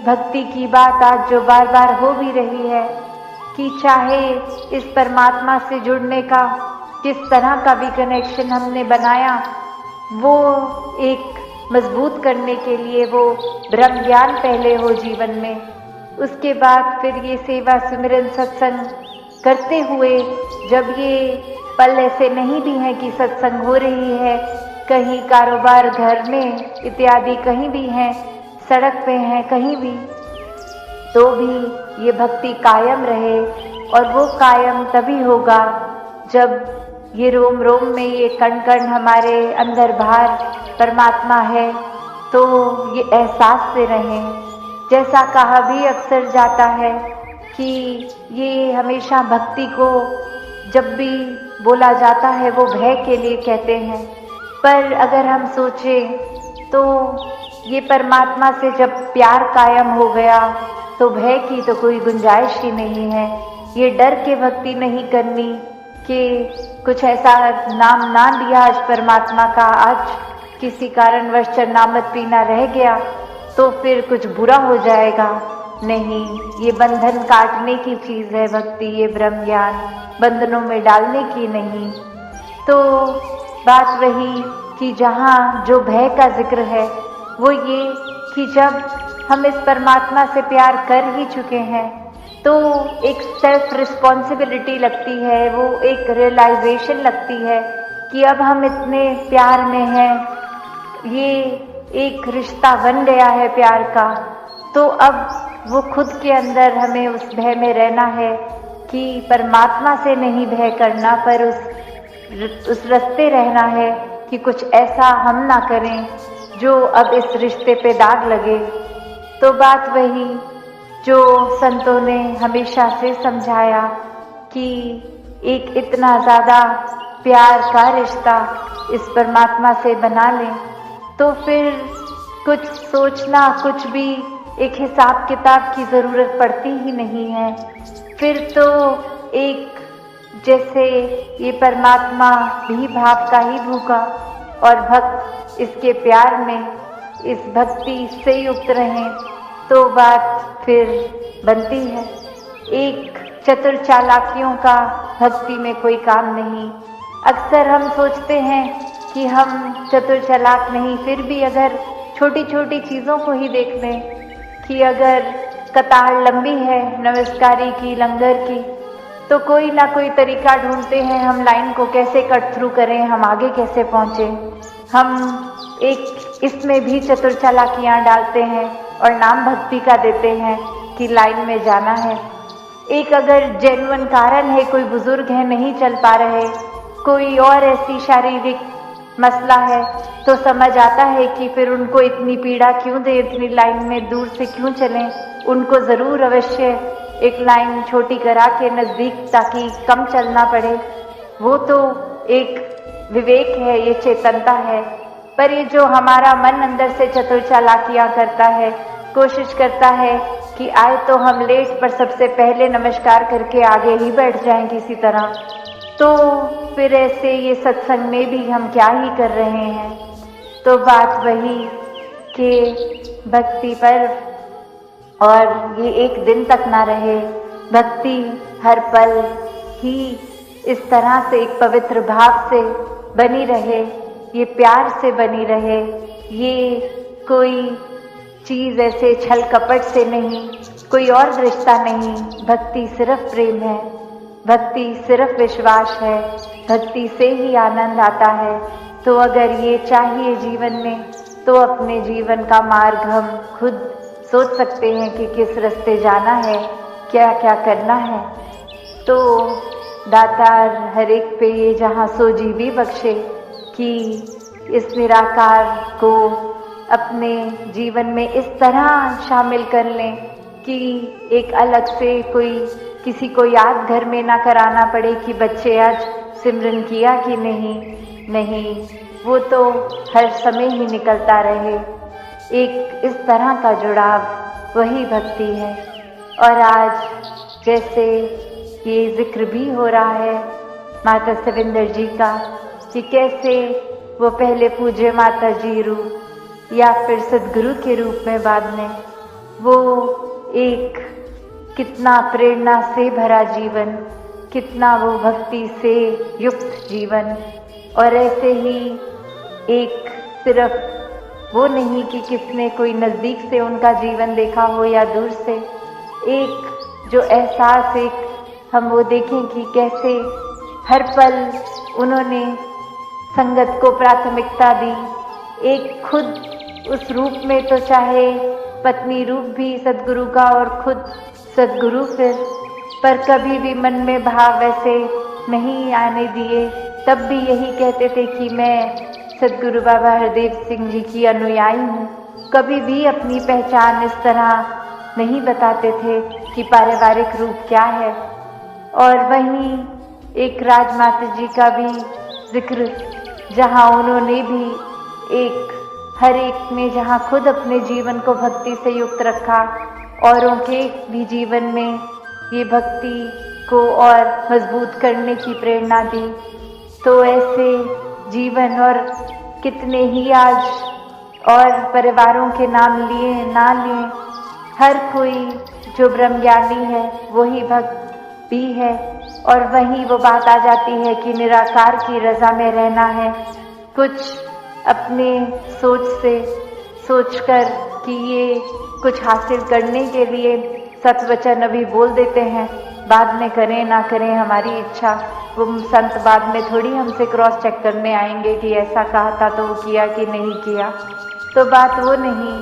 भक्ति की बात आज जो बार बार हो भी रही है कि चाहे इस परमात्मा से जुड़ने का किस तरह का भी कनेक्शन हमने बनाया, वो एक मजबूत करने के लिए वो ब्रह्म ज्ञान पहले हो जीवन में, उसके बाद फिर ये सेवा सिमरन सत्संग करते हुए जब ये पल ऐसे नहीं भी हैं कि सत्संग हो रही है, कहीं कारोबार घर में इत्यादि कहीं भी हैं, सड़क पे हैं कहीं भी, तो भी ये भक्ति कायम रहे। और वो कायम तभी होगा जब ये रोम रोम में, ये कण कण हमारे अंदर बाहर परमात्मा है, तो ये एहसास से रहें। जैसा कहा भी अक्सर जाता है कि ये हमेशा भक्ति को जब भी बोला जाता है वो भय के लिए कहते हैं, पर अगर हम सोचें तो ये परमात्मा से जब प्यार कायम हो गया तो भय की तो कोई गुंजाइश ही नहीं है। ये डर के भक्ति नहीं करनी कि कुछ ऐसा नाम ना लिया आज परमात्मा का, आज किसी कारणवश चरणामृत पीना रह गया तो फिर कुछ बुरा हो जाएगा। नहीं, ये बंधन काटने की चीज़ है भक्ति, ये ब्रह्म ज्ञान बंधनों में डालने की नहीं। तो बात रही कि जहाँ जो भय का जिक्र है वो ये कि जब हम इस परमात्मा से प्यार कर ही चुके हैं, तो एक सेल्फ रिस्पॉन्सिबिलिटी लगती है, वो एक रियलाइजेशन लगती है कि अब हम इतने प्यार में हैं, ये एक रिश्ता बन गया है प्यार का, तो अब वो खुद के अंदर हमें उस भय में रहना है कि परमात्मा से नहीं भय करना, पर उस रास्ते रहना है कि कुछ ऐसा हम ना करें जो अब इस रिश्ते पे दाग लगे। तो बात वही जो संतों ने हमेशा से समझाया कि एक इतना ज़्यादा प्यार का रिश्ता इस परमात्मा से बना लें तो फिर कुछ सोचना, कुछ भी एक हिसाब किताब की ज़रूरत पड़ती ही नहीं है। फिर तो एक जैसे ये परमात्मा भी भाव का ही भूखा और भक्त इसके प्यार में, इस भक्ति से युक्त रहें तो बात फिर बनती है। एक चतुर चालाकियों का भक्ति में कोई काम नहीं। अक्सर हम सोचते हैं कि हम चतुर चालाक नहीं, फिर भी अगर छोटी छोटी चीज़ों को ही देख लें कि अगर कतार लंबी है नमस्कारी की, लंगर की, तो कोई ना कोई तरीका ढूंढते हैं हम लाइन को कैसे कट थ्रू करें, हम आगे कैसे पहुँचे। हम एक इसमें भी चतुर चालाकियाँ डालते हैं और नाम भक्ति का देते हैं कि लाइन में जाना है। एक अगर जेन्युइन कारण है, कोई बुजुर्ग है नहीं चल पा रहे, कोई और ऐसी शारीरिक मसला है, तो समझ आता है कि फिर उनको इतनी पीड़ा क्यों दे, इतनी लाइन में दूर से क्यों चलें। उनको ज़रूर अवश्य एक लाइन छोटी करा के नज़दीक, ताकि कम चलना पड़े। वो तो एक विवेक है, ये चेतनता है। पर ये जो हमारा मन अंदर से चतुर चालाकियाँ करता है, कोशिश करता है कि आए तो हम लेट, पर सबसे पहले नमस्कार करके आगे ही बैठ जाएं किसी तरह, तो फिर ऐसे ये सत्संग में भी हम क्या ही कर रहे हैं। तो बात वही कि भक्ति पर, और ये एक दिन तक ना रहे, भक्ति हर पल ही इस तरह से एक पवित्र भाव से बनी रहे, ये प्यार से बनी रहे। ये कोई चीज़ ऐसे छल कपट से नहीं, कोई और रिश्ता नहीं। भक्ति सिर्फ प्रेम है, भक्ति सिर्फ विश्वास है, भक्ति से ही आनंद आता है। तो अगर ये चाहिए जीवन में, तो अपने जीवन का मार्ग हम खुद सोच सकते हैं कि किस रास्ते जाना है, क्या क्या करना है। तो दातार हर एक पे ये जहाँ सोजी भी बख्शे कि इस निराकार को अपने जीवन में इस तरह शामिल कर लें कि एक अलग से कोई किसी को याद घर में ना कराना पड़े कि बच्चे आज सिमरन किया कि नहीं, वो तो हर समय ही निकलता रहे। एक इस तरह का जुड़ाव वही भक्ति है। और आज जैसे ये जिक्र भी हो रहा है माता सविंदर जी का कि कैसे वो पहले पूज्य माता जी रूप या फिर सदगुरु के रूप में बाद में वो एक कितना प्रेरणा से भरा जीवन, कितना वो भक्ति से युक्त जीवन। और ऐसे ही एक सिर्फ वो नहीं कि किसने कोई नज़दीक से उनका जीवन देखा हो या दूर से, एक जो एहसास, एक हम वो देखें कि कैसे हर पल उन्होंने संगत को प्राथमिकता दी। एक खुद उस रूप में तो चाहे पत्नी रूप भी सदगुरु का और खुद सदगुरु फिर, पर कभी भी मन में भाव वैसे नहीं आने दिए। तब भी यही कहते थे कि मैं सदगुरु बाबा हरदेव सिंह जी की अनुयायी हूँ। कभी भी अपनी पहचान इस तरह नहीं बताते थे कि पारिवारिक रूप क्या है। और वहीं एक राजमाता जी का भी जिक्र, जहाँ उन्होंने भी एक हर एक में जहाँ खुद अपने जीवन को भक्ति से युक्त रखा, औरों के भी जीवन में ये भक्ति को और मजबूत करने की प्रेरणा दी। तो ऐसे जीवन और कितने ही आज और परिवारों के नाम लिए ना लिए, हर कोई जो ब्रह्मज्ञानी है वही भक्त भी है। और वहीं वो बात आ जाती है कि निराकार की रज़ा में रहना है। कुछ अपने सोच से सोचकर कि ये कुछ हासिल करने के लिए सत वचन अभी बोल देते हैं, बाद में करें ना करें हमारी इच्छा। वो संत बाद में थोड़ी हमसे क्रॉस चेक करने आएंगे कि ऐसा कहा था तो वो किया कि नहीं किया। तो बात वो नहीं,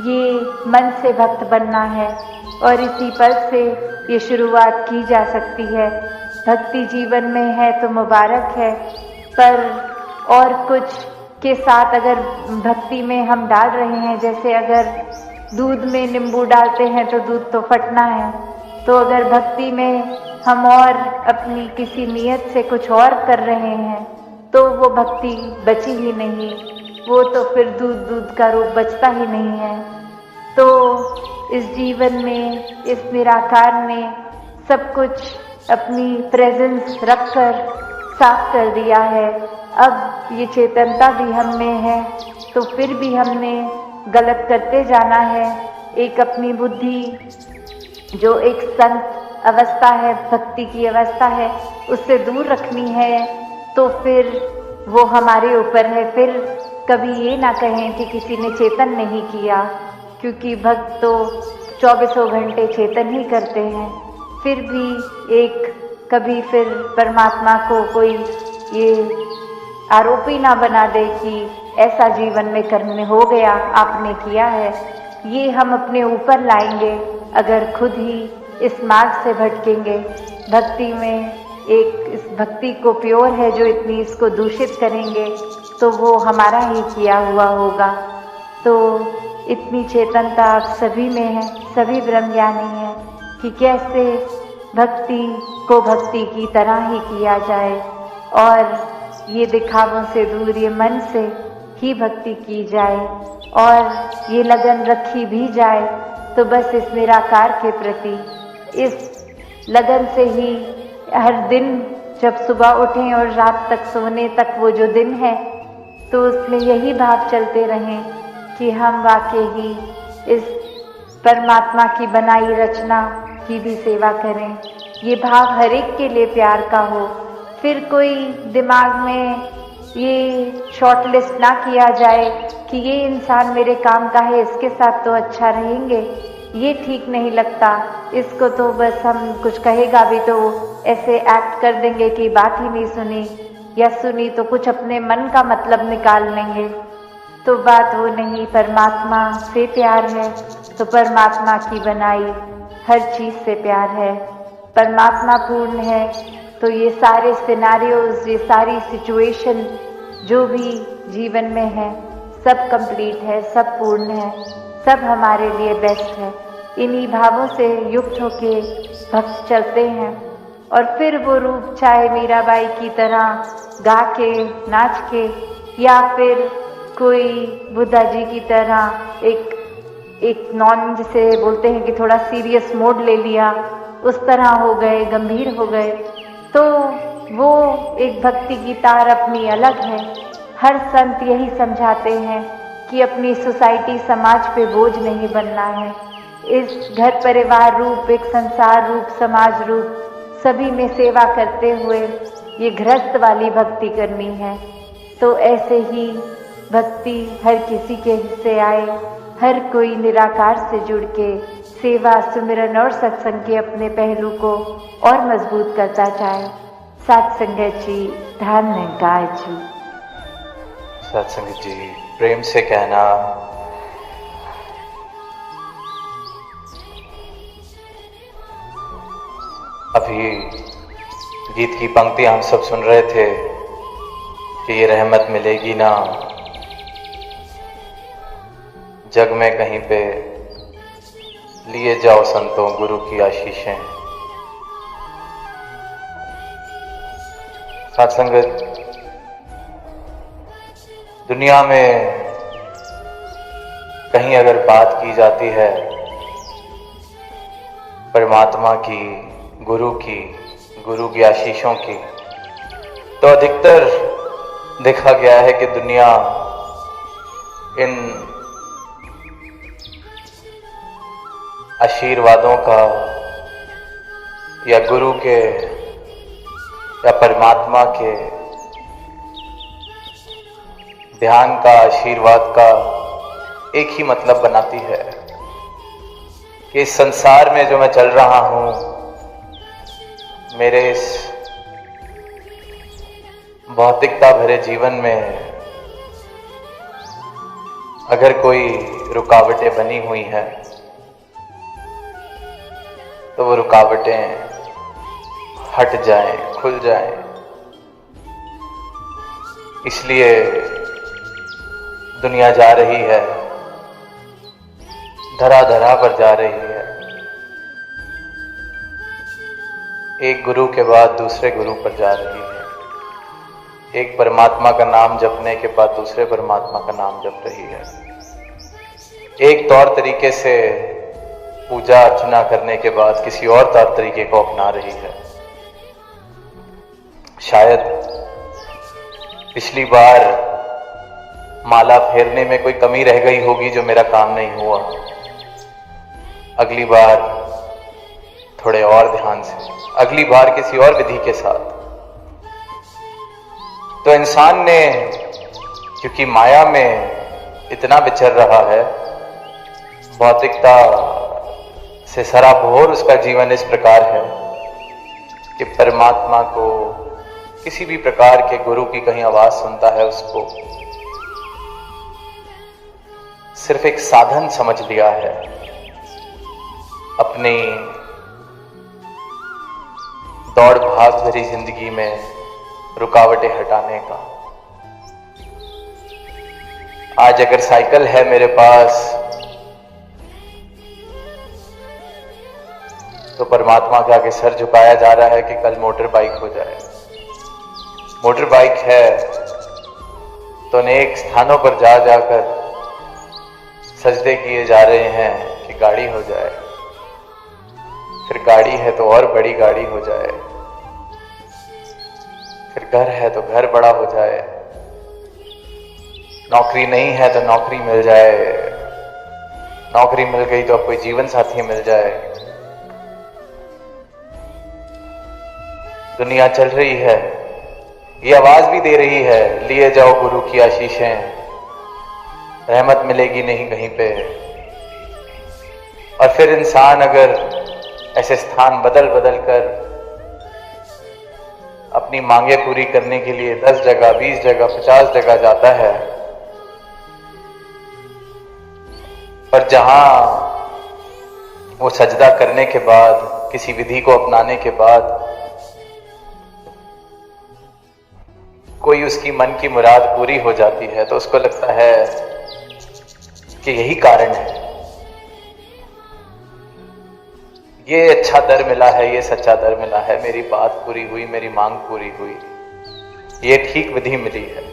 ये मन से भक्त बनना है और इसी पल से ये शुरुआत की जा सकती है। भक्ति जीवन में है तो मुबारक है, पर और कुछ के साथ अगर भक्ति में हम डाल रहे हैं, जैसे अगर दूध में नींबू डालते हैं तो दूध तो फटना है, तो अगर भक्ति में हम और अपनी किसी नियत से कुछ और कर रहे हैं तो वो भक्ति बची ही नहीं, वो तो फिर दूध का रूप बचता ही नहीं है। तो इस जीवन में इस निराकार ने सब कुछ अपनी प्रेजेंस रखकर साफ कर दिया है। अब ये चेतनता भी हम में है, तो फिर भी हमने गलत करते जाना है। एक अपनी बुद्धि जो एक संत अवस्था है, भक्ति की अवस्था है, उससे दूर रखनी है, तो फिर वो हमारे ऊपर है। फिर कभी ये ना कहें कि किसी ने चेतन नहीं किया, क्योंकि भक्त तो 24 घंटे चेतन ही करते हैं। फिर भी एक कभी फिर परमात्मा को कोई ये आरोपी ना बना दे कि ऐसा जीवन में करने हो गया, आपने किया है। ये हम अपने ऊपर लाएंगे अगर खुद ही इस मार्ग से भटकेंगे। भक्ति में एक इस भक्ति को प्योर है जो इतनी इसको दूषित करेंगे तो वो हमारा ही किया हुआ होगा। तो इतनी चेतनता आप सभी में है, सभी ब्रह्मज्ञानी हैं कि कैसे भक्ति को भक्ति की तरह ही किया जाए और ये दिखावों से दूर ये मन से ही भक्ति की जाए और ये लगन रखी भी जाए तो बस इस निराकार के प्रति इस लगन से ही हर दिन जब सुबह उठें और रात तक सोने तक वो जो दिन है तो उसमें यही भाव चलते रहें कि हम वाकई ही इस परमात्मा की बनाई रचना की भी सेवा करें। ये भाव हर एक के लिए प्यार का हो। फिर कोई दिमाग में ये शॉर्ट लिस्ट ना किया जाए कि ये इंसान मेरे काम का है, इसके साथ तो अच्छा रहेंगे, ये ठीक नहीं लगता, इसको तो बस हम कुछ कहेगा भी तो ऐसे एक्ट कर देंगे कि बात ही नहीं सुनी, या सुनी तो कुछ अपने मन का मतलब निकाल लेंगे। तो बात वो नहीं, परमात्मा से प्यार है तो परमात्मा की बनाई हर चीज़ से प्यार है। परमात्मा पूर्ण है तो ये सारे सिनेरियोज, ये सारी सिचुएशन जो भी जीवन में है सब कंप्लीट है, सब पूर्ण है, सब हमारे लिए बेस्ट है। इन्हीं भावों से युक्त होके भक्त चलते हैं और फिर वो रूप चाहे मीराबाई की तरह गा के नाच के या फिर कोई बुद्धा जी की तरह एक नॉन जिसे बोलते हैं कि थोड़ा सीरियस मोड ले लिया, उस तरह हो गए, गंभीर हो गए, तो वो एक भक्ति की तार अपनी अलग है। हर संत यही समझाते हैं कि अपनी सोसाइटी समाज पे बोझ नहीं बनना है। इस घर परिवार रूप, एक संसार रूप, समाज रूप सभी में सेवा करते हुए ये गृहस्थ वाली भक्ति करनी है। तो ऐसे ही भक्ति हर किसी के हिस्से आए, हर कोई निराकार से जुड़ के सेवा, सुमिरन और सत्संग के अपने पहलू को और मजबूत करता जाए। साथ संगत जी, धन निरंकार जी। सत्संग जी, प्रेम से कहना अभी गीत की पंक्ति हम सब सुन रहे थे कि ये रहमत मिलेगी ना जग में कहीं पे, लिए जाओ संतों गुरु की आशीषें। सत्संगत, दुनिया में कहीं अगर बात की जाती है परमात्मा की, गुरु की आशीषों की, तो अधिकतर देखा गया है कि दुनिया इन आशीर्वादों का या गुरु के या परमात्मा के ध्यान का, आशीर्वाद का एक ही मतलब बनाती है कि इस संसार में जो मैं चल रहा हूं, मेरे इस भौतिकता भरे जीवन में अगर कोई रुकावटें बनी हुई हैं तो वो रुकावटें हट जाएं, खुल जाएं। इसलिए दुनिया जा रही है, धरा धरा पर जा रही है, एक गुरु के बाद दूसरे गुरु पर जा रही है, एक परमात्मा का नाम जपने के बाद दूसरे परमात्मा का नाम जप रही है, एक तौर तरीके से पूजा अर्चना करने के बाद किसी और तौर तरीके को अपना रही है। शायद पिछली बार माला फेरने में कोई कमी रह गई होगी जो मेरा काम नहीं हुआ, अगली बार थोड़े और ध्यान से, अगली बार किसी और विधि के साथ। तो इंसान ने क्योंकि माया में इतना विचर रहा है, भौतिकता से सराबोर उसका जीवन इस प्रकार है कि परमात्मा को, किसी भी प्रकार के गुरु की कहीं आवाज सुनता है, उसको सिर्फ एक साधन समझ लिया है अपनी दौड़ भाग भरी जिंदगी में रुकावटें हटाने का। आज अगर साइकिल है मेरे पास तो परमात्मा के आगे सर झुकाया जा रहा है कि कल मोटर बाइक हो जाए। मोटर बाइक है तो अनेक स्थानों पर जा जाकर सजदे किए जा रहे हैं कि गाड़ी हो जाए, फिर गाड़ी है तो और बड़ी गाड़ी हो जाए, फिर घर है तो घर बड़ा हो जाए, नौकरी नहीं है तो नौकरी मिल जाए, नौकरी मिल गई तो अब कोई जीवन साथी मिल जाए। दुनिया चल रही है, ये आवाज भी दे रही है, लिए जाओ गुरु की आशीषें, रहमत मिलेगी नहीं कहीं पे। और फिर इंसान अगर ऐसे स्थान बदल बदल कर अपनी मांगे पूरी करने के लिए 10 जगह, 20 जगह, 50 जगह जाता है, पर जहां वो सजदा करने के बाद, किसी विधि को अपनाने के बाद कोई उसकी मन की मुराद पूरी हो जाती है तो उसको लगता है कि यही कारण है, ये अच्छा दर मिला है, ये सच्चा दर मिला है, मेरी बात पूरी हुई, मेरी मांग पूरी हुई, ये ठीक विधि मिली है।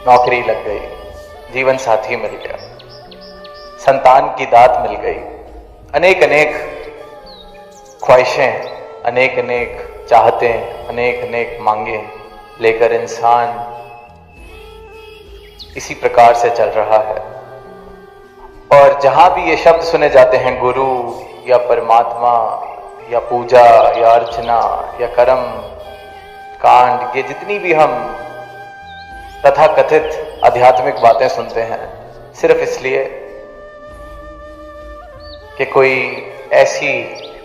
नौकरी लग गई, जीवन साथी मिल गया, संतान की दात मिल गई, अनेक अनेक ख्वाहिशें, अनेक अनेक चाहतें, अनेक अनेक मांगे लेकर इंसान इसी प्रकार से चल रहा है। और जहां भी ये शब्द सुने जाते हैं, गुरु या परमात्मा या पूजा या अर्चना या कर्म कांड, ये जितनी भी हम तथाकथित आध्यात्मिक बातें सुनते हैं, सिर्फ इसलिए कि कोई ऐसी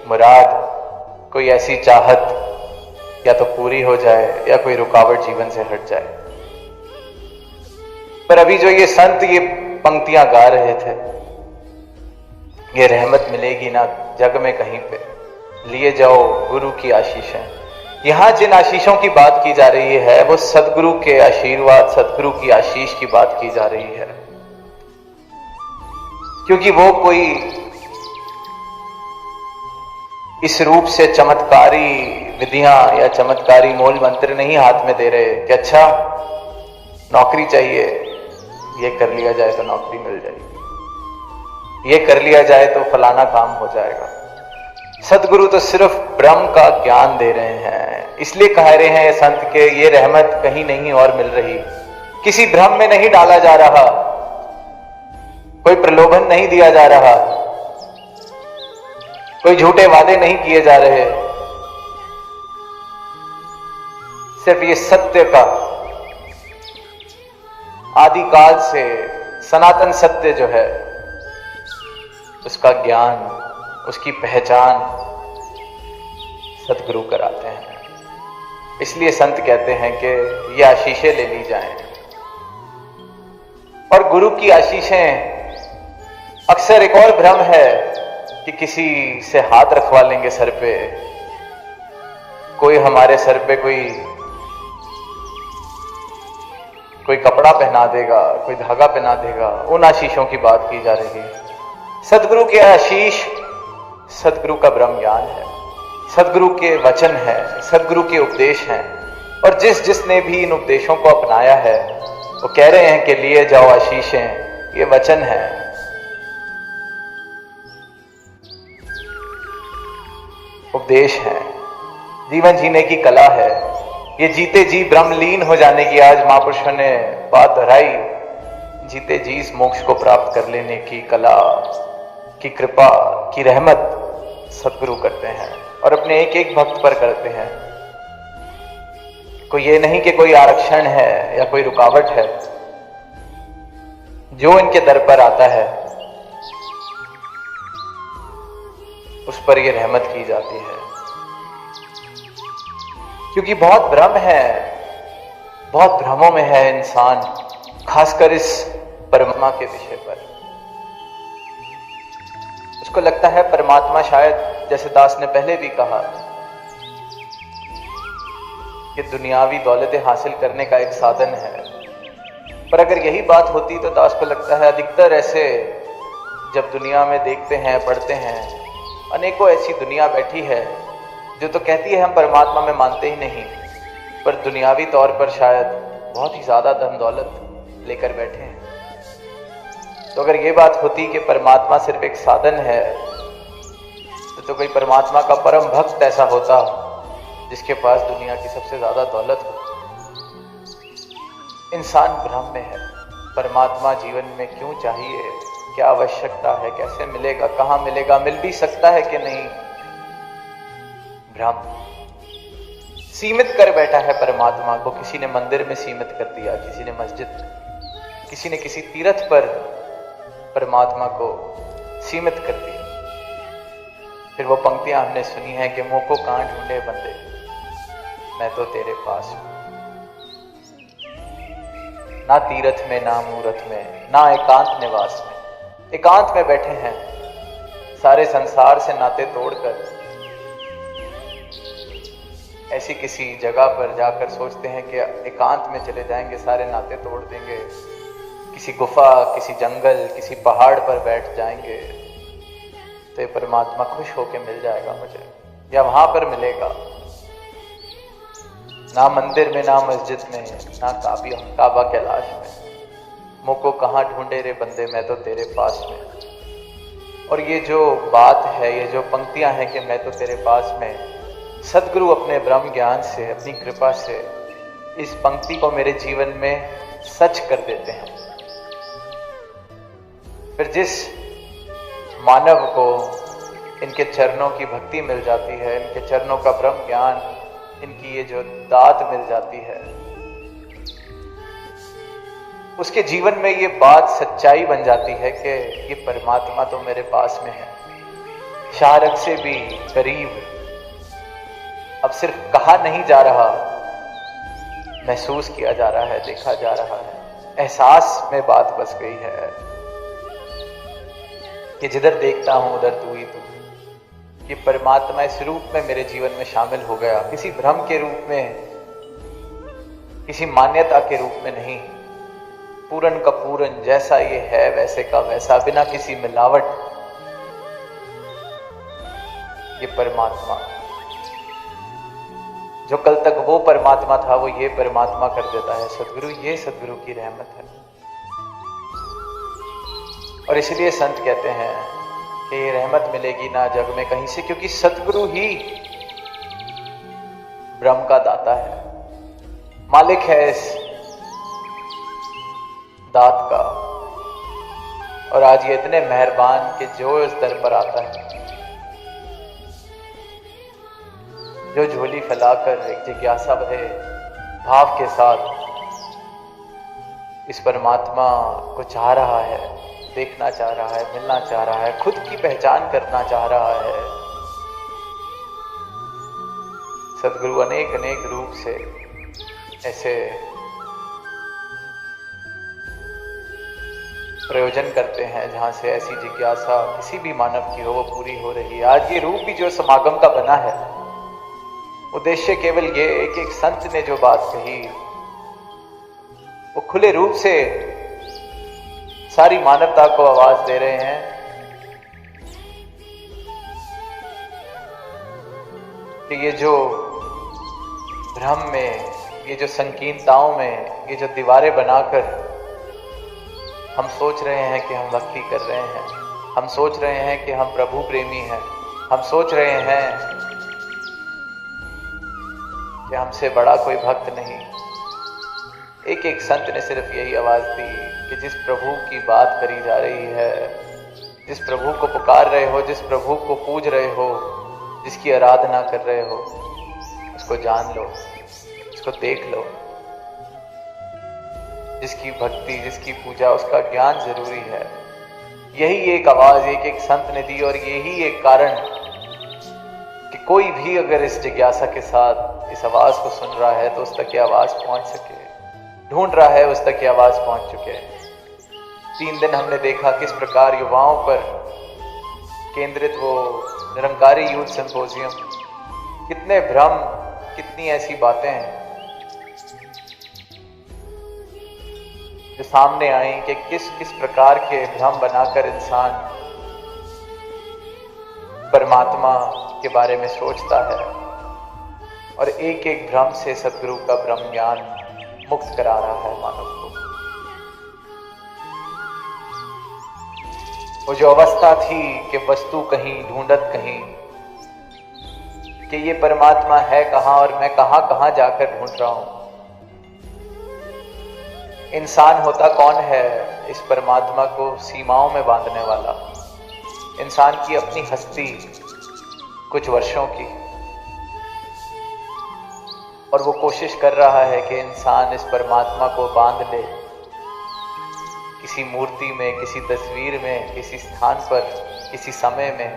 मुराद, कोई ऐसी चाहत या तो पूरी हो जाए या कोई रुकावट जीवन से हट जाए। पर अभी जो ये संत ये पंक्तियां गा रहे थे, ये रहमत मिलेगी ना जग में कहीं पे, लिए जाओ गुरु की आशीषें, यहां जिन आशीषों की बात की जा रही है वो सदगुरु के आशीर्वाद, सदगुरु की आशीष की बात की जा रही है। क्योंकि वो कोई इस रूप से चमत्कारी विधियां या चमत्कारी मूल मंत्र नहीं हाथ में दे रहे कि अच्छा नौकरी चाहिए, ये कर लिया जाए तो नौकरी मिल जाएगी, ये कर लिया जाए तो फलाना काम हो जाएगा। सदगुरु तो सिर्फ ब्रह्म का ज्ञान दे रहे हैं, इसलिए कह रहे हैं ये संत के ये रहमत कहीं नहीं और मिल रही, किसी भ्रम में नहीं डाला जा रहा, कोई प्रलोभन नहीं दिया जा रहा, कोई झूठे वादे नहीं किए जा रहे, सिर्फ ये सत्य का आदिकाल से सनातन सत्य जो है उसका ज्ञान, उसकी पहचान सदगुरु कराते हैं। इसलिए संत कहते हैं कि ये आशीषें ले ली जाएं। और गुरु की आशीषें, अक्सर एक और भ्रम है कि किसी से हाथ रखवा लेंगे सर पे, कोई हमारे सर पे कोई कपड़ा पहना देगा, कोई धागा पहना देगा, उन आशीषों की बात की जा रही है। सदगुरु के आशीष सदगुरु का ब्रह्म ज्ञान है, सदगुरु के वचन है, सदगुरु के उपदेश हैं। और जिसने भी इन उपदेशों को अपनाया है वो कह रहे हैं कि लिए जाओ आशीषें, ये वचन है। उपदेश है, जीवन जीने की कला है। ये जीते जी ब्रह्मलीन हो जाने की आज महापुरुषों ने बात दोहराई। जीते जी इस मोक्ष को प्राप्त कर लेने की कला की कृपा की रहमत सदगुरु करते हैं और अपने एक एक भक्त पर करते हैं। कोई ये नहीं कि कोई आरक्षण है या कोई रुकावट है। जो इनके दर पर आता है उस पर यह रहमत की जाती है। क्योंकि बहुत भ्रम है, बहुत भ्रमों में है इंसान, खासकर इस परमात्मा के विषय पर। उसको लगता है परमात्मा शायद, जैसे दास ने पहले भी कहा, कि दुनियावी दौलतें हासिल करने का एक साधन है। पर अगर यही बात होती तो दास को लगता है अधिकतर ऐसे जब दुनिया में देखते हैं, पढ़ते हैं, अनेकों ऐसी दुनिया बैठी है जो तो कहती है हम परमात्मा में मानते ही नहीं, पर दुनियावी तौर पर शायद बहुत ही ज्यादा धन दौलत लेकर बैठे हैं। तो अगर ये बात होती कि परमात्मा सिर्फ एक साधन है तो कोई परमात्मा का परम भक्त ऐसा होता जिसके पास दुनिया की सबसे ज्यादा दौलत हो। इंसान भ्रम में है, परमात्मा जीवन में क्यों चाहिए, क्या आवश्यकता है, कैसे मिलेगा, कहां मिलेगा, मिल भी सकता है कि नहीं। भ्रम सीमित कर बैठा है परमात्मा को। किसी ने मंदिर में सीमित कर दिया, किसी ने मस्जिद में, किसी ने किसी तीर्थ पर परमात्मा को सीमित कर दिया। फिर वो पंक्तियां हमने सुनी हैं कि मुंह को कहां ढूंढे बंदे, मैं तो तेरे पास हूं। ना तीर्थ में, ना मूरत में, ना एकांत निवास में। एकांत में बैठे हैं, सारे संसार से नाते तोड़कर ऐसी किसी जगह पर जाकर सोचते हैं कि एकांत में चले जाएंगे, सारे नाते तोड़ देंगे, किसी गुफा, किसी जंगल, किसी पहाड़ पर बैठ जाएंगे तो ये परमात्मा खुश होकर मिल जाएगा मुझे, या वहां पर मिलेगा। ना मंदिर में, ना मस्जिद में, ना काबा कैलाश में। मुंह को कहां ढूंढे रे बंदे, मैं तो तेरे पास में। और ये जो बात है, ये जो पंक्तियां हैं कि मैं तो तेरे पास में, सदगुरु अपने ब्रह्म ज्ञान से, अपनी कृपा से इस पंक्ति को मेरे जीवन में सच कर देते हैं। फिर जिस मानव को इनके चरणों की भक्ति मिल जाती है, इनके चरणों का ब्रह्म ज्ञान, इनकी ये जो दात मिल जाती है, उसके जीवन में ये बात सच्चाई बन जाती है कि ये परमात्मा तो मेरे पास में है। शारक से भी करीब अब सिर्फ कहा नहीं जा रहा, महसूस किया जा रहा है, देखा जा रहा है। एहसास में बात बस गई है कि जिधर देखता हूं उधर तू ही तू। ये परमात्मा इस रूप में मेरे जीवन में शामिल हो गया, किसी भ्रम के रूप में, किसी मान्यता के रूप में नहीं। पूरन का पूरन, जैसा ये है वैसे का वैसा, बिना किसी मिलावट। ये परमात्मा जो कल तक वो परमात्मा था वो ये परमात्मा कर देता है सदगुरु। ये सदगुरु की रहमत है। और इसलिए संत कहते हैं कि ये रहमत मिलेगी ना जग में कहीं से, क्योंकि सदगुरु ही ब्रह्म का दाता है, मालिक है इस दात का। और आज ये इतने मेहरबान कि जो इस दर पर आता है, जो झोली फैलाकर एक जिज्ञासा भरे भाव के साथ इस परमात्मा को चाह रहा है, देखना चाह रहा है, मिलना चाह रहा है, खुद की पहचान करना चाह रहा है। सदगुरु अनेक अनेक रूप से ऐसे प्रयोजन करते हैं जहां से ऐसी जिज्ञासा किसी भी मानव की हो वो पूरी हो रही है। आज ये रूप भी जो समागम का बना है, उद्देश्य केवल ये एक एक संत ने जो बात कही वो खुले रूप से सारी मानवता को आवाज दे रहे हैं कि ये जो भ्रम में, ये जो संकीर्णताओं में, ये जो दीवारें बनाकर हम सोच रहे हैं कि हम भक्ति कर रहे हैं, हम सोच रहे हैं कि हम प्रभु प्रेमी हैं, हम सोच रहे हैं कि हमसे बड़ा कोई भक्त नहीं। एक एक संत ने सिर्फ यही आवाज दी कि जिस प्रभु की बात करी जा रही है, जिस प्रभु को पुकार रहे हो, जिस प्रभु को पूज रहे हो, जिसकी आराधना कर रहे हो, उसको जान लो, उसको देख लो। जिसकी भक्ति, जिसकी पूजा, उसका ज्ञान जरूरी है। यही एक आवाज एक एक संत ने दी और यही एक कारण कि कोई भी अगर इस जिज्ञासा के साथ इस आवाज को सुन रहा है तो उस तक ये आवाज पहुंच सके, ढूंढ रहा है उस तक ये आवाज पहुंच चुके। 3 दिन हमने देखा किस प्रकार युवाओं पर केंद्रित वो निरंकारी यूथ सिंपोजियम, कितने भ्रम, कितनी ऐसी बातें हैं जो सामने आई कि किस किस प्रकार के भ्रम बनाकर इंसान परमात्मा के बारे में सोचता है और एक एक भ्रम से सदगुरु का ब्रह्म ज्ञान मुक्त करा रहा है मानव को। वो जो अवस्था थी कि वस्तु कहीं ढूंढत कहीं, कि ये परमात्मा है कहां और मैं कहां कहां जाकर ढूंढ रहा हूं। इंसान होता कौन है इस परमात्मा को सीमाओं में बांधने वाला? इंसान की अपनी हस्ती कुछ वर्षों की, और वो कोशिश कर रहा है कि इंसान इस परमात्मा को बांध ले किसी मूर्ति में, किसी तस्वीर में, किसी स्थान पर, किसी समय में।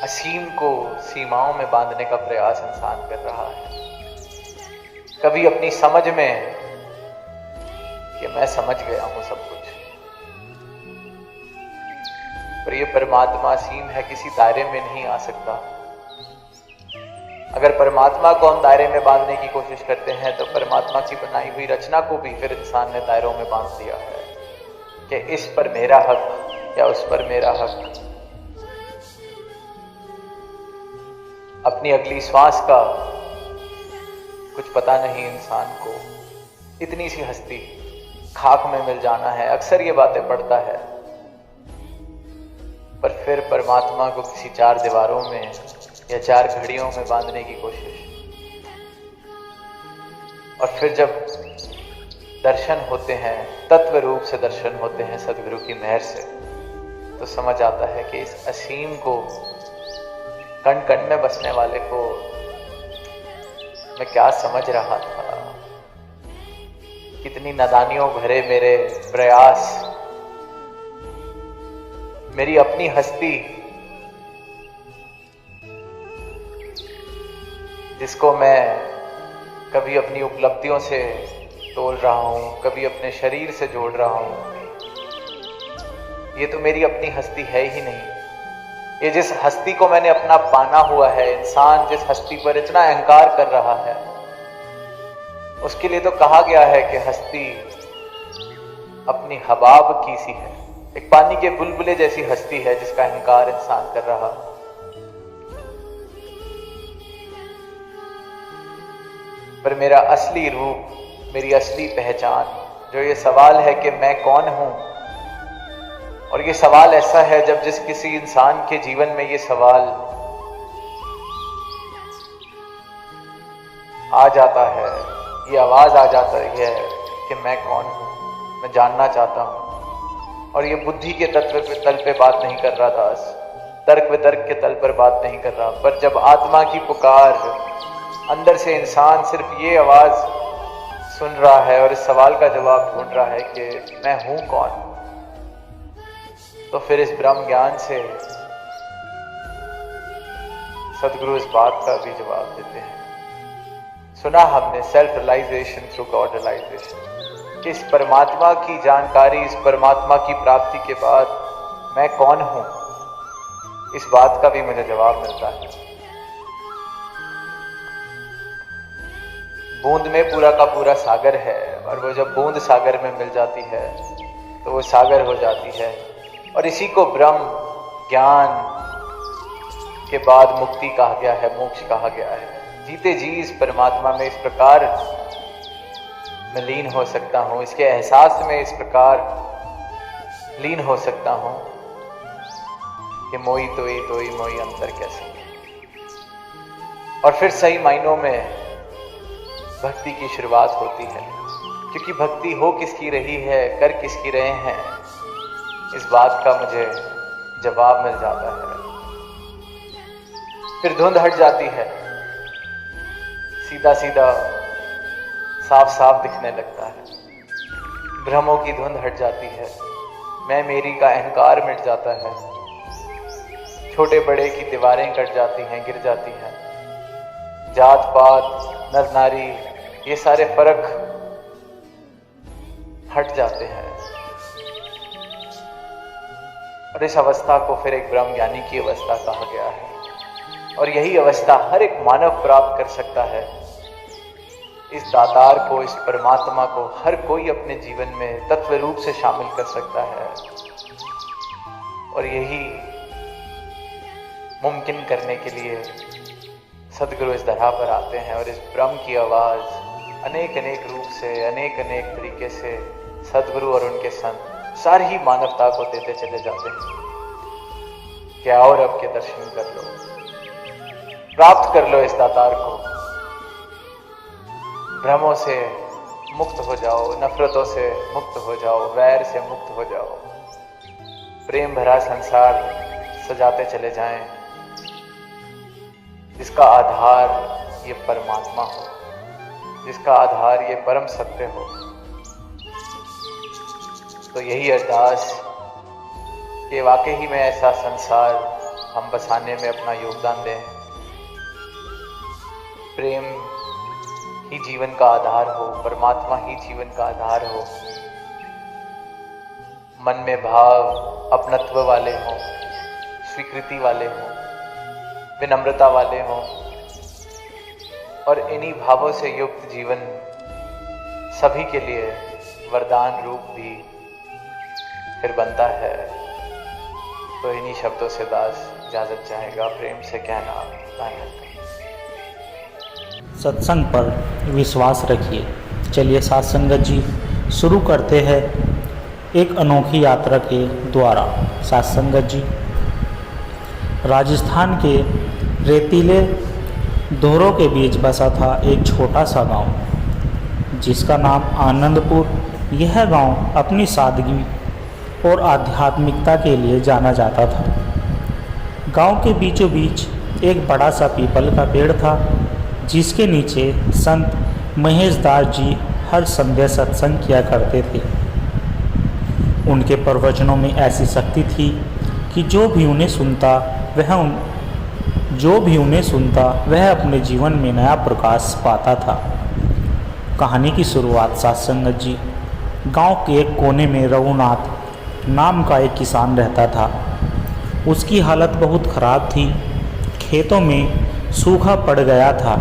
असीम को सीमाओं में बांधने का प्रयास इंसान कर रहा है, कभी अपनी समझ में कि मैं समझ गया हूं सब कुछ। पर ये परमात्मा असीम है, किसी दायरे में नहीं आ सकता। अगर परमात्मा को हम दायरे में बांधने की कोशिश करते हैं तो परमात्मा की बनाई हुई रचना को भी फिर इंसान ने दायरों में बांध दिया है कि इस पर मेरा हक या उस पर मेरा हक। अपनी अगली श्वास का कुछ पता नहीं इंसान को, इतनी सी हस्ती, खाक में मिल जाना है। अक्सर ये बातें पढ़ता है, पर फिर परमात्मा को किसी 4 दीवारों में या 4 घड़ियों में बांधने की कोशिश। और फिर जब दर्शन होते हैं, तत्व रूप से दर्शन होते हैं सदगुरु की मेहर से, तो समझ आता है कि इस असीम को, कण कण में बसने वाले को मैं क्या समझ रहा था। कितनी नादानियों भरे मेरे प्रयास, मेरी अपनी हस्ती जिसको मैं कभी अपनी उपलब्धियों से तोल रहा हूं, कभी अपने शरीर से जोड़ रहा हूं। ये तो मेरी अपनी हस्ती है ही नहीं। ये जिस हस्ती को मैंने अपना पाना हुआ है, इंसान जिस हस्ती पर इतना अहंकार कर रहा है, उसके लिए तो कहा गया है कि हस्ती अपनी हबाब की सी है, एक पानी के बुलबुले जैसी हस्ती है जिसका अहंकार इंसान कर रहा। पर मेरा असली रूप, मेरी असली पहचान, जो ये सवाल है कि मैं कौन हूं, और ये सवाल ऐसा है जब जिस किसी इंसान के जीवन में ये सवाल आ जाता है, ये आवाज आ जाता है कि मैं कौन हूं, मैं जानना चाहता हूं। और ये बुद्धि के तत्व पे, तल पे बात नहीं कर रहा था, तर्क वितर्क के तल पर बात नहीं कर रहा। पर जब आत्मा की पुकार, अंदर से इंसान सिर्फ ये आवाज सुन रहा है और इस सवाल का जवाब ढूंढ रहा है कि मैं हूं कौन, तो फिर इस ब्रह्म ज्ञान से सदगुरु इस बात का भी जवाब देते हैं। सुना हमने self realisation through God realisation, कि इस परमात्मा की जानकारी, इस परमात्मा की प्राप्ति के बाद मैं कौन हूं, इस बात का भी मुझे जवाब मिलता है। बूंद में पूरा का पूरा सागर है, और वो जब बूंद सागर में मिल जाती है तो वो सागर हो जाती है, और इसी को ब्रह्म ज्ञान के बाद मुक्ति कहा गया है, मोक्ष कहा गया है। जीते जी इस परमात्मा में इस प्रकार मैं लीन हो सकता हूं, इसके एहसास में इस प्रकार लीन हो सकता हूं कि मोई तोई मोई अंतर कैसे। और फिर सही मायनों में भक्ति की शुरुआत होती है, क्योंकि भक्ति हो किसकी रही है, कर किसकी रहे हैं, इस बात का मुझे जवाब मिल जाता है। फिर धुंध हट जाती है, सीधा सीधा साफ साफ दिखने लगता है। भ्रमों की धुंध हट जाती है, मैं मेरी का अहंकार मिट जाता है, छोटे बड़े की दीवारें कट जाती हैं, गिर जाती हैं, जात पात नर नारी ये सारे फर्क हट जाते हैं। और इस अवस्था को फिर एक ब्रह्म ज्ञानी की अवस्था कहा गया है, और यही अवस्था हर एक मानव प्राप्त कर सकता है। इस दातार को, इस परमात्मा को हर कोई अपने जीवन में तत्व रूप से शामिल कर सकता है, और यही मुमकिन करने के लिए सदगुरु इस धरा पर आते हैं, और इस ब्रह्म की आवाज अनेक अनेक रूप से, अनेक अनेक तरीके से सदगुरु और उनके संत सारी मानवता को देते चले जाते हैं। क्या और अब के दर्शन कर लो, प्राप्त कर लो इस दातार को, भ्रमों से मुक्त हो जाओ, नफरतों से मुक्त हो जाओ, वैर से मुक्त हो जाओ, प्रेम भरा संसार सजाते चले जाएं, जिसका आधार ये परमात्मा हो, जिसका आधार ये परम सत्य हो। तो यही अरदास कि वाकई ही में ऐसा संसार हम बसाने में अपना योगदान दें। प्रेम ही जीवन का आधार हो, परमात्मा ही जीवन का आधार हो, मन में भाव अपनत्व वाले हों, स्वीकृति वाले हों, विनम्रता वाले हों, और इन्हीं भावों से युक्त जीवन सभी के लिए वरदान रूप भी फिर बनता है। तो इन्हीं शब्दों से दास इजाजत चाहेगा, प्रेम से कहना धन्यवाद। सत्संग पर विश्वास रखिए। चलिए साथ संगत जी शुरू करते हैं एक अनोखी यात्रा के द्वारा। साथ संगत जी, राजस्थान के रेतीले दोहरों के बीच बसा था एक छोटा सा गांव, जिसका नाम आनंदपुर। यह गांव अपनी सादगी और आध्यात्मिकता के लिए जाना जाता था। गांव के बीचों बीच एक बड़ा सा पीपल का पेड़ था, जिसके नीचे संत महेश दास जी हर संध्या सत्संग किया करते थे। उनके प्रवचनों में ऐसी शक्ति थी कि जो भी उन्हें सुनता वह अपने जीवन में नया प्रकाश पाता था। कहानी की शुरुआत साथ संगत जी, गांव के एक कोने में रघुनाथ नाम का एक किसान रहता था। उसकी हालत बहुत ख़राब थी, खेतों में सूखा पड़ गया था,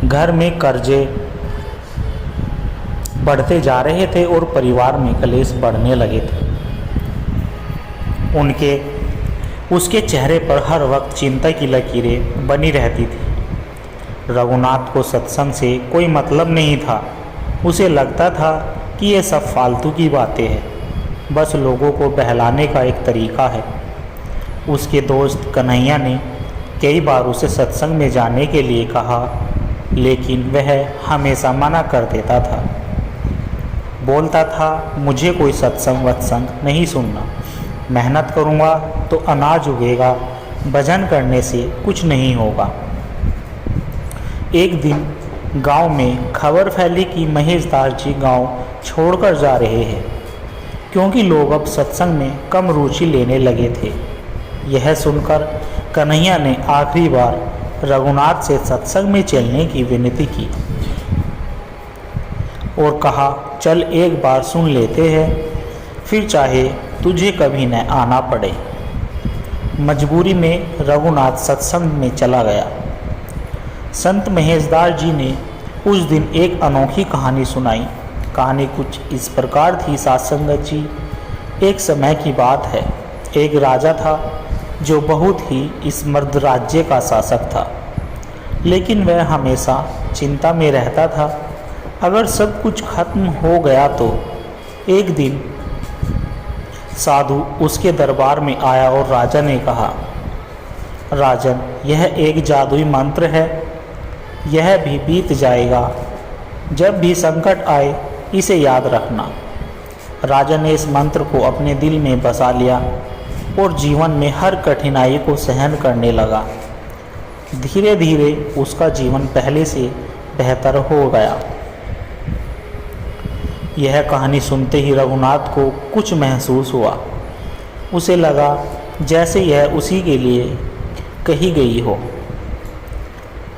घर में कर्जे बढ़ते जा रहे थे और परिवार में कलेश बढ़ने लगे थे। उसके चेहरे पर हर वक्त चिंता की लकीरें बनी रहती थी। रघुनाथ को सत्संग से कोई मतलब नहीं था। उसे लगता था कि ये सब फालतू की बातें हैं, बस लोगों को बहलाने का एक तरीका है। उसके दोस्त कन्हैया ने कई बार उसे सत्संग में जाने के लिए कहा, लेकिन वह हमेशा मना कर देता था। बोलता था, मुझे कोई सत्संग वत्संग नहीं सुनना, मेहनत करूँगा तो अनाज उगेगा, भजन करने से कुछ नहीं होगा। एक दिन गांव में खबर फैली कि महेशदास जी गांव छोड़कर जा रहे हैं, क्योंकि लोग अब सत्संग में कम रुचि लेने लगे थे। यह सुनकर कन्हैया ने आखिरी बार रघुनाथ से सत्संग में चलने की विनती की और कहा, चल एक बार सुन लेते हैं, फिर चाहे तुझे कभी न आना पड़े। मजबूरी में रघुनाथ सत्संग में चला गया। संत महेशदास जी ने उस दिन एक अनोखी कहानी सुनाई। कहानी कुछ इस प्रकार थी। सत्संगत जी, एक समय की बात है। एक राजा था जो बहुत ही स्मृत राज्य का शासक था, लेकिन वह हमेशा चिंता में रहता था। अगर सब कुछ खत्म हो गया तो एक दिन साधु उसके दरबार में आया और राजा ने कहा, राजन, यह एक जादुई मंत्र है, यह भी बीत जाएगा। जब भी संकट आए इसे याद रखना। राजा ने इस मंत्र को अपने दिल में बसा लिया और जीवन में हर कठिनाई को सहन करने लगा। धीरे धीरे उसका जीवन पहले से बेहतर हो गया। यह कहानी सुनते ही रघुनाथ को कुछ महसूस हुआ। उसे लगा जैसे यह उसी के लिए कही गई हो।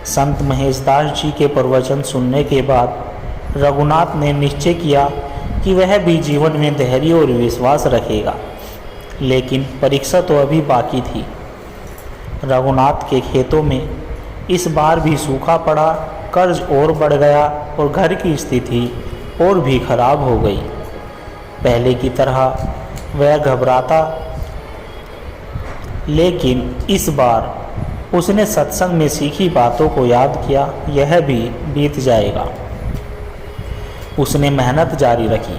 संत महेशदास जी के प्रवचन सुनने के बाद रघुनाथ ने निश्चय किया कि वह भी जीवन में धैर्य और विश्वास रखेगा, लेकिन परीक्षा तो अभी बाकी थी। रघुनाथ के खेतों में इस बार भी सूखा पड़ा, कर्ज और बढ़ गया और घर की स्थिति और भी खराब हो गई। पहले की तरह वह घबराता, लेकिन इस बार उसने सत्संग में सीखी बातों को याद किया। यह भी बीत जाएगा। उसने मेहनत जारी रखी,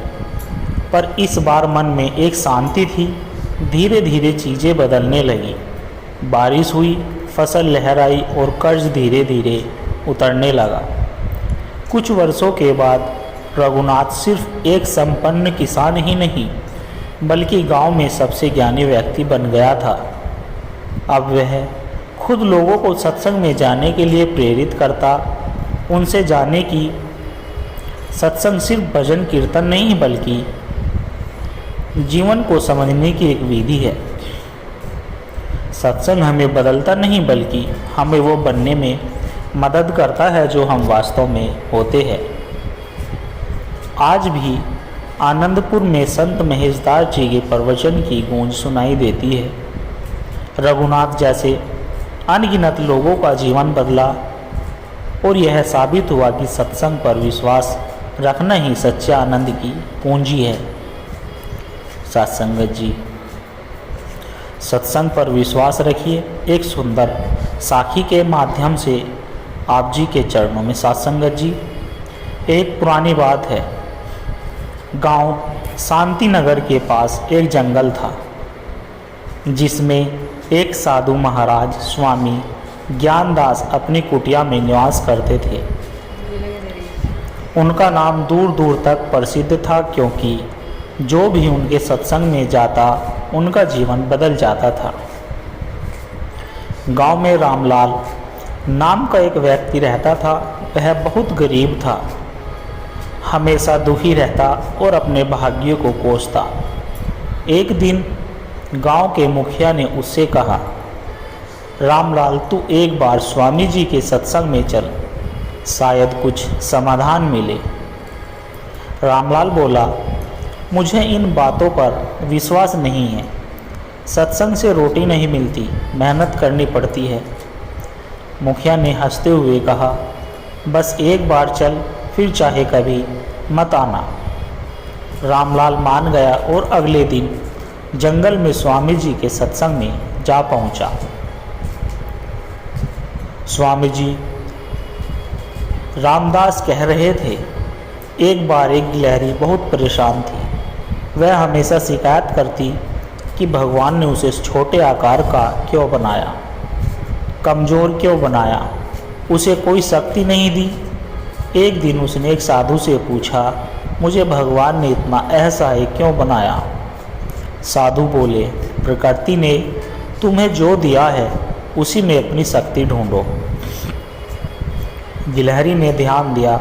पर इस बार मन में एक शांति थी। धीरे धीरे चीज़ें बदलने लगी। बारिश हुई, फसल लहराई और कर्ज धीरे धीरे उतरने लगा। कुछ वर्षों के बाद रघुनाथ सिर्फ एक संपन्न किसान ही नहीं, बल्कि गांव में सबसे ज्ञानी व्यक्ति बन गया था। अब वह खुद लोगों को सत्संग में जाने के लिए प्रेरित करता। उनसे जाने की सत्संग सिर्फ भजन कीर्तन नहीं, बल्कि जीवन को समझने की एक विधि है। सत्संग हमें बदलता नहीं, बल्कि हमें वो बनने में मदद करता है जो हम वास्तव में होते हैं। आज भी आनंदपुर में संत महेशदास जी के प्रवचन की गूंज सुनाई देती है। रघुनाथ जैसे अनगिनत लोगों का जीवन बदला और यह साबित हुआ कि सत्संग पर विश्वास रखना ही सच्चे आनंद की पूंजी है। सत्संगत जी, सत्संग पर विश्वास रखिए। एक सुंदर साखी के माध्यम से आप जी के चरणों में सत्संगत जी। एक पुरानी बात है। गांव शांति नगर के पास एक जंगल था, जिसमें एक साधु महाराज स्वामी ज्ञानदास अपनी कुटिया में निवास करते थे। उनका नाम दूर दूर तक प्रसिद्ध था, क्योंकि जो भी उनके सत्संग में जाता उनका जीवन बदल जाता था। गांव में रामलाल नाम का एक व्यक्ति रहता था। वह बहुत गरीब था, हमेशा दुखी रहता और अपने भाग्य को कोसता। एक दिन गांव के मुखिया ने उससे कहा, रामलाल, तू एक बार स्वामी जी के सत्संग में चल, शायद कुछ समाधान मिले। रामलाल बोला, मुझे इन बातों पर विश्वास नहीं है। सत्संग से रोटी नहीं मिलती, मेहनत करनी पड़ती है। मुखिया ने हंसते हुए कहा, बस एक बार चल, फिर चाहे कभी मत आना। रामलाल मान गया और अगले दिन जंगल में स्वामी जी के सत्संग में जा पहुंचा। स्वामी जी रामदास कह रहे थे, एक बार एक गिलहरी बहुत परेशान थी। वह हमेशा शिकायत करती कि भगवान ने उसे छोटे आकार का क्यों बनाया, कमज़ोर क्यों बनाया, उसे कोई शक्ति नहीं दी। एक दिन उसने एक साधु से पूछा, मुझे भगवान ने इतना असहाय क्यों बनाया? साधु बोले, प्रकृति ने तुम्हें जो दिया है उसी में अपनी शक्ति ढूंढो। गिलहरी ने ध्यान दिया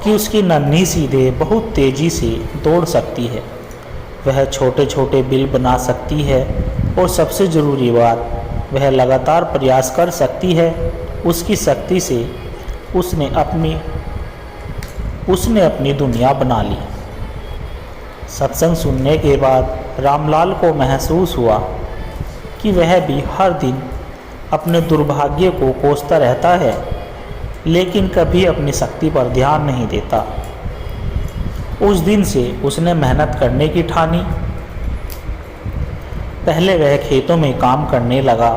कि उसकी नन्ही सी देह बहुत तेजी से दौड़ सकती है, वह छोटे छोटे बिल बना सकती है और सबसे ज़रूरी बात, वह लगातार प्रयास कर सकती है। उसकी शक्ति से उसने अपनी दुनिया बना ली। सत्संग सुनने के बाद रामलाल को महसूस हुआ कि वह भी हर दिन अपने दुर्भाग्य को कोसता रहता है, लेकिन कभी अपनी शक्ति पर ध्यान नहीं देता। उस दिन से उसने मेहनत करने की ठानी। पहले वह खेतों में काम करने लगा,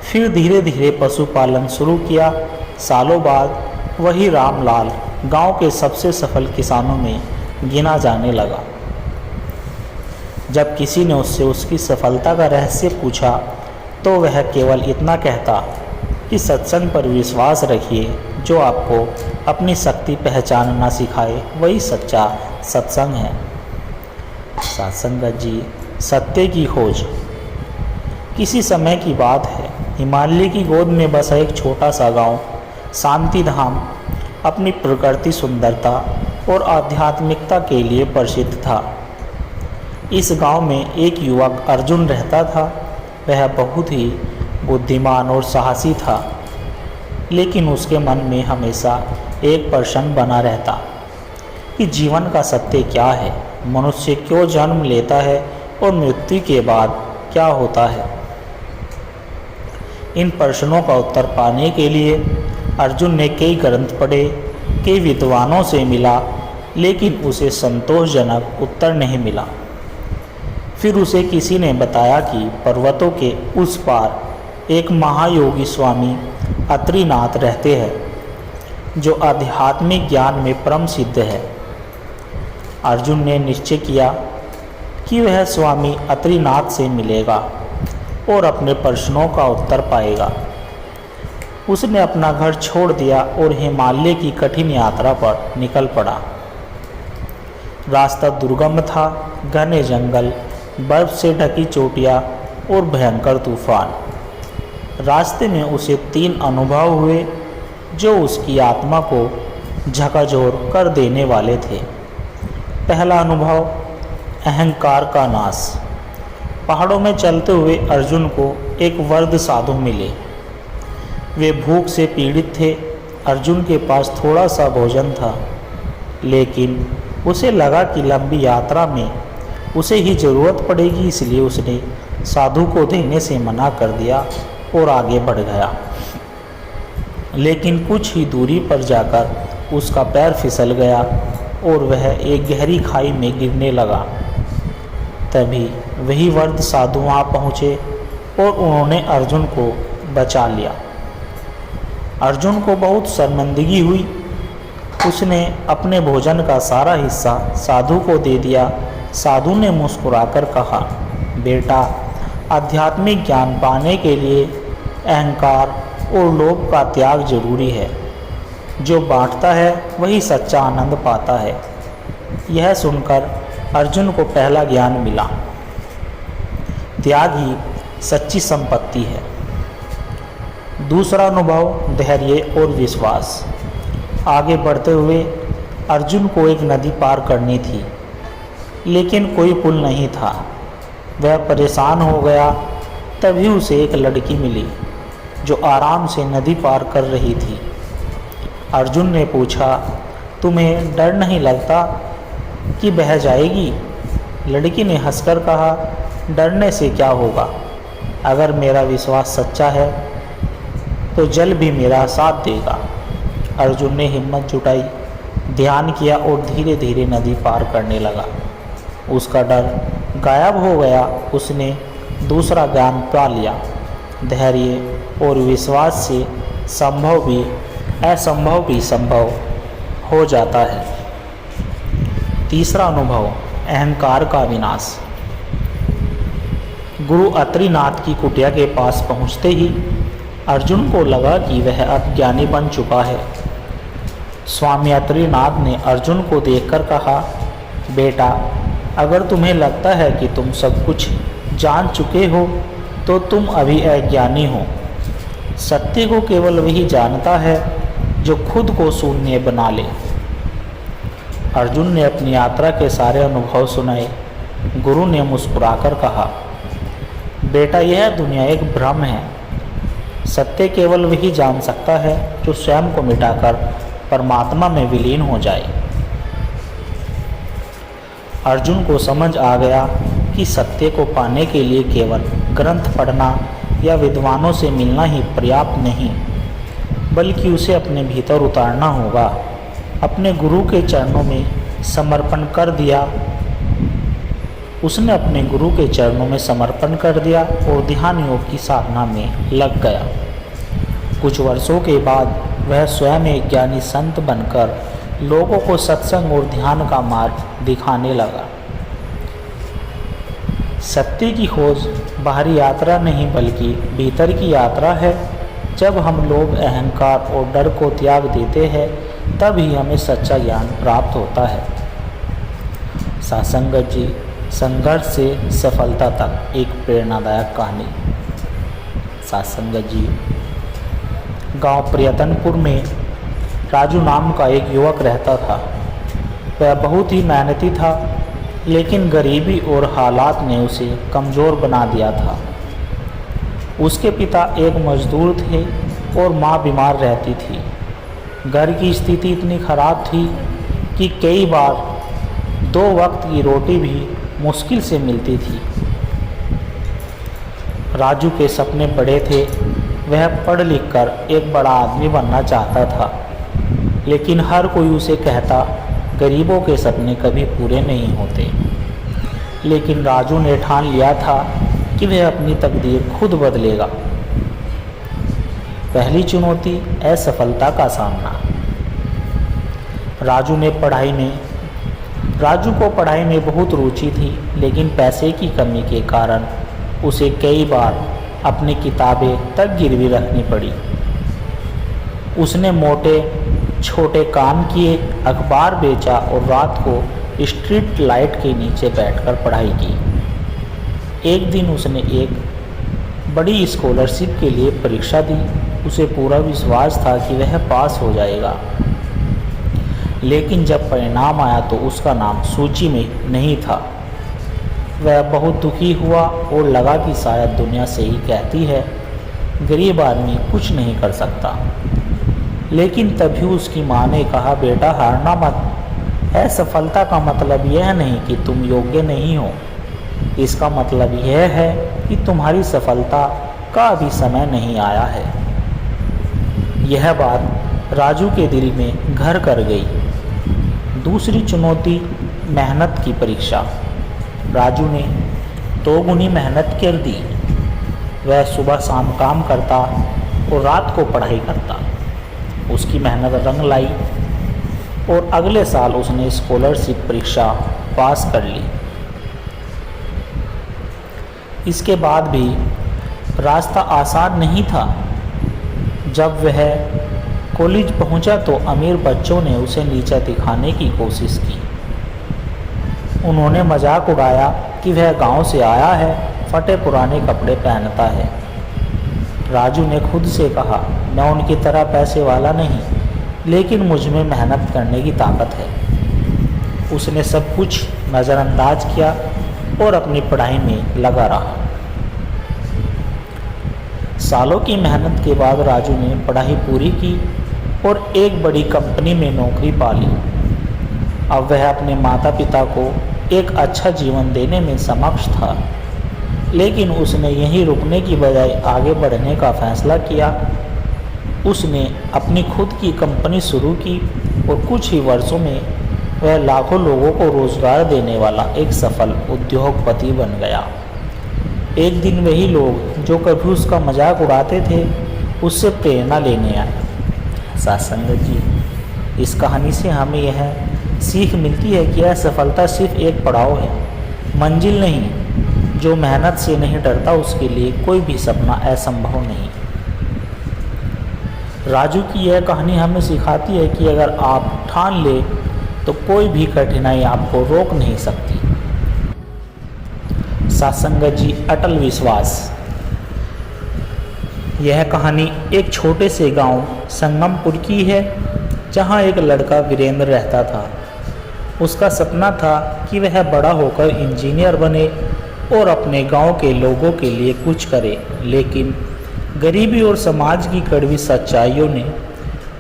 फिर धीरे धीरे पशुपालन शुरू किया। सालों बाद वही रामलाल गांव के सबसे सफल किसानों में गिना जाने लगा। जब किसी ने उससे उसकी सफलता का रहस्य पूछा तो वह केवल इतना कहता कि सत्संग पर विश्वास रखिए, जो आपको अपनी शक्ति पहचानना सिखाए वही सच्चा सत्संग है। सत्संगत जी, सत्य की खोज। किसी समय की बात है, हिमालय की गोद में बसा एक छोटा सा गांव शांति धाम अपनी प्रकृति सुंदरता और आध्यात्मिकता के लिए प्रसिद्ध था। इस गांव में एक युवक अर्जुन रहता था। वह बहुत ही बुद्धिमान और साहसी था, लेकिन उसके मन में हमेशा एक प्रश्न बना रहता कि जीवन का सत्य क्या है, मनुष्य क्यों जन्म लेता है और मृत्यु के बाद क्या होता है। इन प्रश्नों का उत्तर पाने के लिए अर्जुन ने कई ग्रंथ पढ़े, कई विद्वानों से मिला, लेकिन उसे संतोषजनक उत्तर नहीं मिला। फिर उसे किसी ने बताया कि पर्वतों के उस पार एक महायोगी स्वामी अत्रिनाथ रहते हैं, जो आध्यात्मिक ज्ञान में परम सिद्ध है। अर्जुन ने निश्चय किया कि वह स्वामी अत्रिनाथ से मिलेगा और अपने प्रश्नों का उत्तर पाएगा। उसने अपना घर छोड़ दिया और हिमालय की कठिन यात्रा पर निकल पड़ा। रास्ता दुर्गम था, घने जंगल, बर्फ से ढकी चोटियाँ और भयंकर तूफान। रास्ते में उसे 3 अनुभव हुए जो उसकी आत्मा को झकझोर कर देने वाले थे। पहला अनुभव, अहंकार का नाश। पहाड़ों में चलते हुए अर्जुन को एक वृद्ध साधु मिले। वे भूख से पीड़ित थे। अर्जुन के पास थोड़ा सा भोजन था, लेकिन उसे लगा कि लंबी यात्रा में उसे ही ज़रूरत पड़ेगी, इसलिए उसने साधु को देने से मना कर दिया और आगे बढ़ गया। लेकिन कुछ ही दूरी पर जाकर उसका पैर फिसल गया और वह एक गहरी खाई में गिरने लगा। तभी वही वृद्ध साधु वहाँ पहुँचे और उन्होंने अर्जुन को बचा लिया। अर्जुन को बहुत शर्मिंदगी हुई। उसने अपने भोजन का सारा हिस्सा साधु को दे दिया। साधु ने मुस्कुराकर कहा, बेटा, आध्यात्मिक ज्ञान पाने के लिए अहंकार और लोभ का त्याग जरूरी है। जो बांटता है वही सच्चा आनंद पाता है। यह सुनकर अर्जुन को पहला ज्ञान मिला। त्याग ही सच्ची संपत्ति है। दूसरा अनुभव, धैर्य और विश्वास। आगे बढ़ते हुए अर्जुन को एक नदी पार करनी थी, लेकिन कोई पुल नहीं था। वह परेशान हो गया। तभी उसे एक लड़की मिली जो आराम से नदी पार कर रही थी। अर्जुन ने पूछा, तुम्हें डर नहीं लगता कि बह जाएगी? लड़की ने हंसकर कहा, डरने से क्या होगा? अगर मेरा विश्वास सच्चा है तो जल भी मेरा साथ देगा। अर्जुन ने हिम्मत जुटाई, ध्यान किया और धीरे धीरे नदी पार करने लगा। उसका डर गायब हो गया। उसने दूसरा ज्ञान पा लिया। धैर्य और विश्वास से असंभव भी संभव हो जाता है। तीसरा अनुभव, अहंकार का विनाश। गुरु अत्रिनाथ की कुटिया के पास पहुंचते ही अर्जुन को लगा कि वह अज्ञानी बन चुका है। स्वामी अत्रिनाथ ने अर्जुन को देखकर कहा, बेटा, अगर तुम्हें लगता है कि तुम सब कुछ जान चुके हो तो तुम अभी अज्ञानी हो। सत्य को केवल वही जानता है जो खुद को शून्य बना ले। अर्जुन ने अपनी यात्रा के सारे अनुभव सुनाए। गुरु ने मुस्कुराकर कहा, बेटा, यह दुनिया एक भ्रम है। सत्य केवल वही जान सकता है जो स्वयं को मिटाकर परमात्मा में विलीन हो जाए। अर्जुन को समझ आ गया कि सत्य को पाने के लिए केवल ग्रंथ पढ़ना या विद्वानों से मिलना ही पर्याप्त नहीं, बल्कि उसे अपने भीतर उतारना होगा। अपने गुरु के चरणों में समर्पण कर दिया। उसने अपने गुरु के चरणों में समर्पण कर दिया और ध्यान योग की साधना में लग गया। कुछ वर्षों के बाद वह स्वयं एक ज्ञानी संत बनकर लोगों को सत्संग और ध्यान का मार्ग दिखाने लगा। सत्य की खोज बाहरी यात्रा नहीं बल्कि भीतर की यात्रा है। जब हम लोग अहंकार और डर को त्याग देते हैं तब ही हमें सच्चा ज्ञान प्राप्त होता है। सासंगत जी, संघर्ष से सफलता तक एक प्रेरणादायक कहानी। सासंगत जी, गांव प्रियतनपुर में राजू नाम का एक युवक रहता था। वह बहुत ही मेहनती था, लेकिन गरीबी और हालात ने उसे कमज़ोर बना दिया था। उसके पिता एक मजदूर थे और माँ बीमार रहती थी। घर की स्थिति इतनी खराब थी कि कई बार 2 वक्त की रोटी भी मुश्किल से मिलती थी। राजू के सपने बड़े थे। वह पढ़ लिख कर एक बड़ा आदमी बनना चाहता था, लेकिन हर कोई उसे कहता, गरीबों के सपने कभी पूरे नहीं होते। लेकिन राजू ने ठान लिया था कि वह अपनी तकदीर खुद बदलेगा। पहली चुनौती, असफलता का सामना। राजू को पढ़ाई में बहुत रुचि थी, लेकिन पैसे की कमी के कारण उसे कई बार अपनी किताबें तक गिरवी रखनी पड़ी। उसने मोटे छोटे काम किए, अखबार बेचा और रात को स्ट्रीट लाइट के नीचे बैठकर पढ़ाई की। एक दिन उसने एक बड़ी स्कॉलरशिप के लिए परीक्षा दी। उसे पूरा विश्वास था कि वह पास हो जाएगा, लेकिन जब परिणाम आया तो उसका नाम सूची में नहीं था। वह बहुत दुखी हुआ और लगा कि शायद दुनिया सही कहती है, गरीब आदमी कुछ नहीं कर सकता। लेकिन तभी उसकी माँ ने कहा, बेटा, हारना मत। असफलता का मतलब यह नहीं कि तुम योग्य नहीं हो। इसका मतलब यह है कि तुम्हारी सफलता का अभी समय नहीं आया है। यह बात राजू के दिल में घर कर गई। दूसरी चुनौती, मेहनत की परीक्षा। राजू ने 2 गुनी मेहनत कर दी। वह सुबह शाम काम करता और रात को पढ़ाई करता। उसकी मेहनत रंग लाई और अगले साल उसने स्कॉलरशिप परीक्षा पास कर ली। इसके बाद भी रास्ता आसान नहीं था। जब वह कॉलेज पहुंचा तो अमीर बच्चों ने उसे नीचा दिखाने की कोशिश की। उन्होंने मजाक उड़ाया कि वह गांव से आया है, फटे पुराने कपड़े पहनता है। राजू ने खुद से कहा, मैं उनकी तरह पैसे वाला नहीं, लेकिन मुझ में मेहनत करने की ताकत है। उसने सब कुछ नज़रअंदाज किया और अपनी पढ़ाई में लगा रहा। सालों की मेहनत के बाद राजू ने पढ़ाई पूरी की और एक बड़ी कंपनी में नौकरी पा ली। अब वह अपने माता पिता को एक अच्छा जीवन देने में सक्षम था, लेकिन उसने यहीं रुकने की बजाय आगे बढ़ने का फैसला किया। उसने अपनी खुद की कंपनी शुरू की और कुछ ही वर्षों में वह लाखों लोगों को रोजगार देने वाला एक सफल उद्योगपति बन गया। एक दिन वही लोग जो कभी उसका मजाक उड़ाते थे उससे प्रेरणा लेने आए। सासंगत जी, इस कहानी से हमें यह सीख मिलती है कि असफलता सिर्फ एक पड़ाव है, मंजिल नहीं। जो मेहनत से नहीं डरता उसके लिए कोई भी सपना असंभव नहीं। राजू की यह कहानी हमें सिखाती है कि अगर आप ठान ले तो कोई भी कठिनाई आपको रोक नहीं सकती। सासंगत जी, अटल विश्वास। यह कहानी एक छोटे से गांव संगमपुर की है, जहां एक लड़का वीरेंद्र रहता था। उसका सपना था कि वह बड़ा होकर इंजीनियर बने और अपने गांव के लोगों के लिए कुछ करे, लेकिन गरीबी और समाज की कड़वी सच्चाइयों ने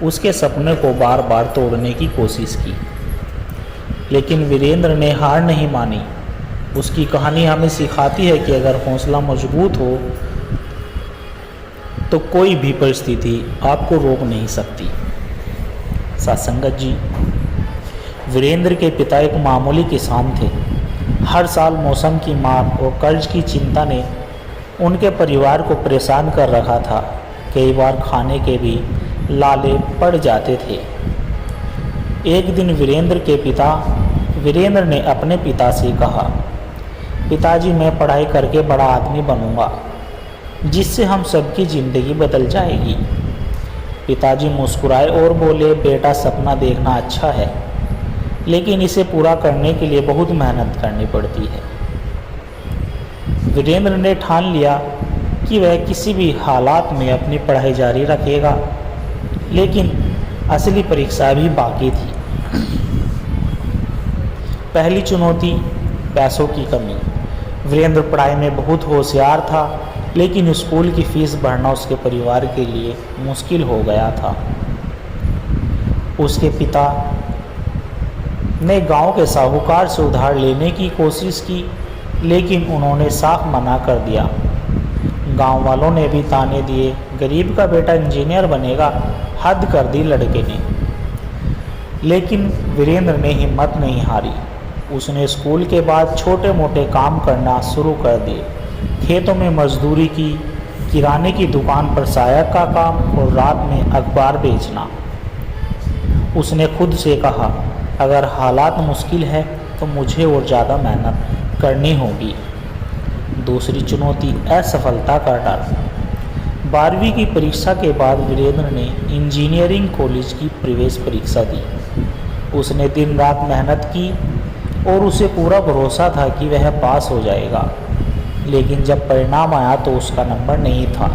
उसके सपने को बार बार तोड़ने की कोशिश की। लेकिन वीरेंद्र ने हार नहीं मानी। उसकी कहानी हमें सिखाती है कि अगर हौसला मजबूत हो तो कोई भी परिस्थिति आपको रोक नहीं सकती। सत्संगत जी, वीरेंद्र के पिता एक मामूली किसान थे। हर साल मौसम की मार और कर्ज की चिंता ने उनके परिवार को परेशान कर रखा था। कई बार खाने के भी लाले पड़ जाते थे। एक दिन वीरेंद्र ने अपने पिता से कहा, पिताजी, मैं पढ़ाई करके बड़ा आदमी बनूंगा, जिससे हम सबकी ज़िंदगी बदल जाएगी। पिताजी मुस्कुराए और बोले, बेटा, सपना देखना अच्छा है, लेकिन इसे पूरा करने के लिए बहुत मेहनत करनी पड़ती है। वीरेंद्र ने ठान लिया कि वह किसी भी हालात में अपनी पढ़ाई जारी रखेगा, लेकिन असली परीक्षा भी बाकी थी। पहली चुनौती, पैसों की कमी। वीरेंद्र पढ़ाई में बहुत होशियार था, लेकिन स्कूल की फीस भरना उसके परिवार के लिए मुश्किल हो गया था। उसके पिता ने गांव के साहूकार से उधार लेने की कोशिश की, लेकिन उन्होंने साफ मना कर दिया। गांव वालों ने भी ताने दिए, गरीब का बेटा इंजीनियर बनेगा, हद कर दी लड़के ने। लेकिन वीरेंद्र ने हिम्मत नहीं हारी। उसने स्कूल के बाद छोटे मोटे काम करना शुरू कर दिए। खेतों में मजदूरी की, किराने की दुकान पर सहायक का काम और रात में अखबार बेचना। उसने खुद से कहा, अगर हालात मुश्किल है तो मुझे और ज़्यादा मेहनत करनी होगी। दूसरी चुनौती, असफलता का डर। 12वीं की परीक्षा के बाद वीरेंद्र ने इंजीनियरिंग कॉलेज की प्रवेश परीक्षा दी। उसने दिन रात मेहनत की और उसे पूरा भरोसा था कि वह पास हो जाएगा, लेकिन जब परिणाम आया तो उसका नंबर नहीं था।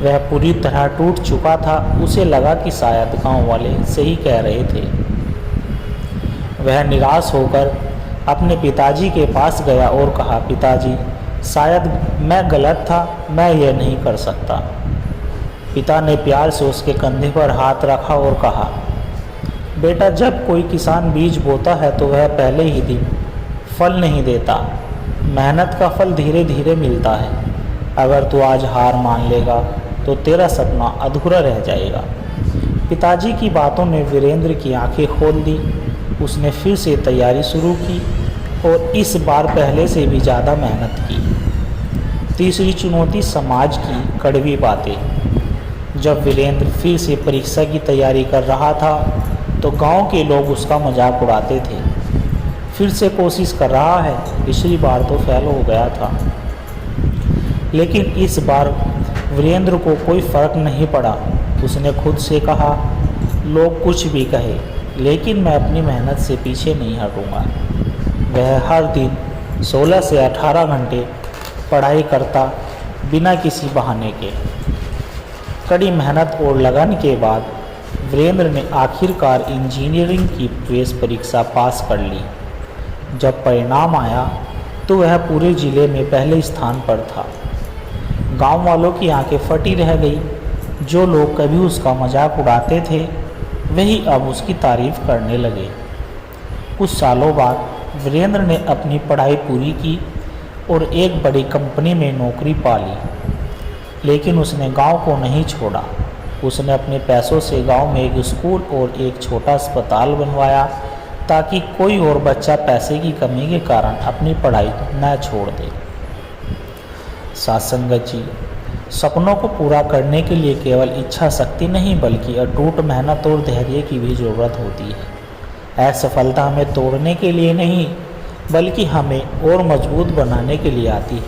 वह पूरी तरह टूट चुका था। उसे लगा कि शायद गांव वाले सही कह रहे थे। वह निराश होकर अपने पिताजी के पास गया और कहा, पिताजी, शायद मैं गलत था, मैं यह नहीं कर सकता। पिता ने प्यार से उसके कंधे पर हाथ रखा और कहा, बेटा, जब कोई किसान बीज बोता है तो वह पहले ही दिन फल नहीं देता। मेहनत का फल धीरे धीरे मिलता है। अगर तू आज हार मान लेगा तो तेरा सपना अधूरा रह जाएगा। पिताजी की बातों ने वीरेंद्र की आंखें खोल दी। उसने फिर से तैयारी शुरू की और इस बार पहले से भी ज़्यादा मेहनत की। तीसरी चुनौती, समाज की कड़वी बातें। जब वीरेंद्र फिर से परीक्षा की तैयारी कर रहा था तो गांव के लोग उसका मजाक उड़ाते थे। फिर से कोशिश कर रहा है, पिछली बार तो फेल हो गया था। लेकिन इस बार वीरेंद्र को कोई फर्क नहीं पड़ा। उसने खुद से कहा, लोग कुछ भी कहे, लेकिन मैं अपनी मेहनत से पीछे नहीं हटूंगा। वह हर दिन 16 से 18 घंटे पढ़ाई करता, बिना किसी बहाने के। कड़ी मेहनत और लगन के बाद वीरेंद्र ने आखिरकार इंजीनियरिंग की प्रवेश परीक्षा पास कर ली। जब परिणाम आया तो वह पूरे ज़िले में पहले स्थान पर था। गांव वालों की आंखें फटी रह गई। जो लोग कभी उसका मजाक उड़ाते थे, वही अब उसकी तारीफ करने लगे। कुछ सालों बाद वीरेंद्र ने अपनी पढ़ाई पूरी की और एक बड़ी कंपनी में नौकरी पा ली। लेकिन उसने गांव को नहीं छोड़ा। उसने अपने पैसों से गांव में एक स्कूल और एक छोटा अस्पताल बनवाया, ताकि कोई और बच्चा पैसे की कमी के कारण अपनी पढ़ाई न छोड़ दे। सत्संगत जी, सपनों को पूरा करने के लिए केवल इच्छा शक्ति नहीं, बल्कि अटूट मेहनत और धैर्य की भी ज़रूरत होती है। असफलता हमें तोड़ने के लिए नहीं, बल्कि हमें और मजबूत बनाने के लिए आती है।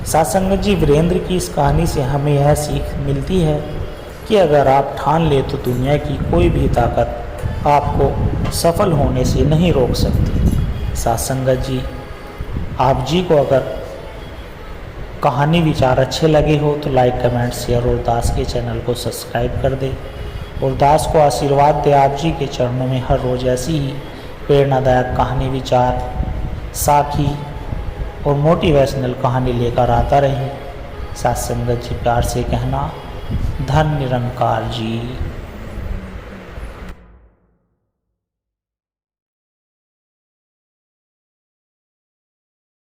सत्संगत जी, वीरेंद्र की इस कहानी से हमें यह सीख मिलती है कि अगर आप ठान ले तो दुनिया की कोई भी ताकत आपको सफल होने से नहीं रोक सकती। सत्संगत जी, आप जी को अगर कहानी विचार अच्छे लगे हो तो लाइक कमेंट शेयर और दास के चैनल को सब्सक्राइब कर दे और दास को आशीर्वाद दे आप जी के चरणों में हर रोज़ ऐसी ही प्रेरणादायक कहानी विचार साखी और मोटिवेशनल कहानी लेकर आता रहे। साथ संगत जी प्यार से कहना धन निरंकार जी।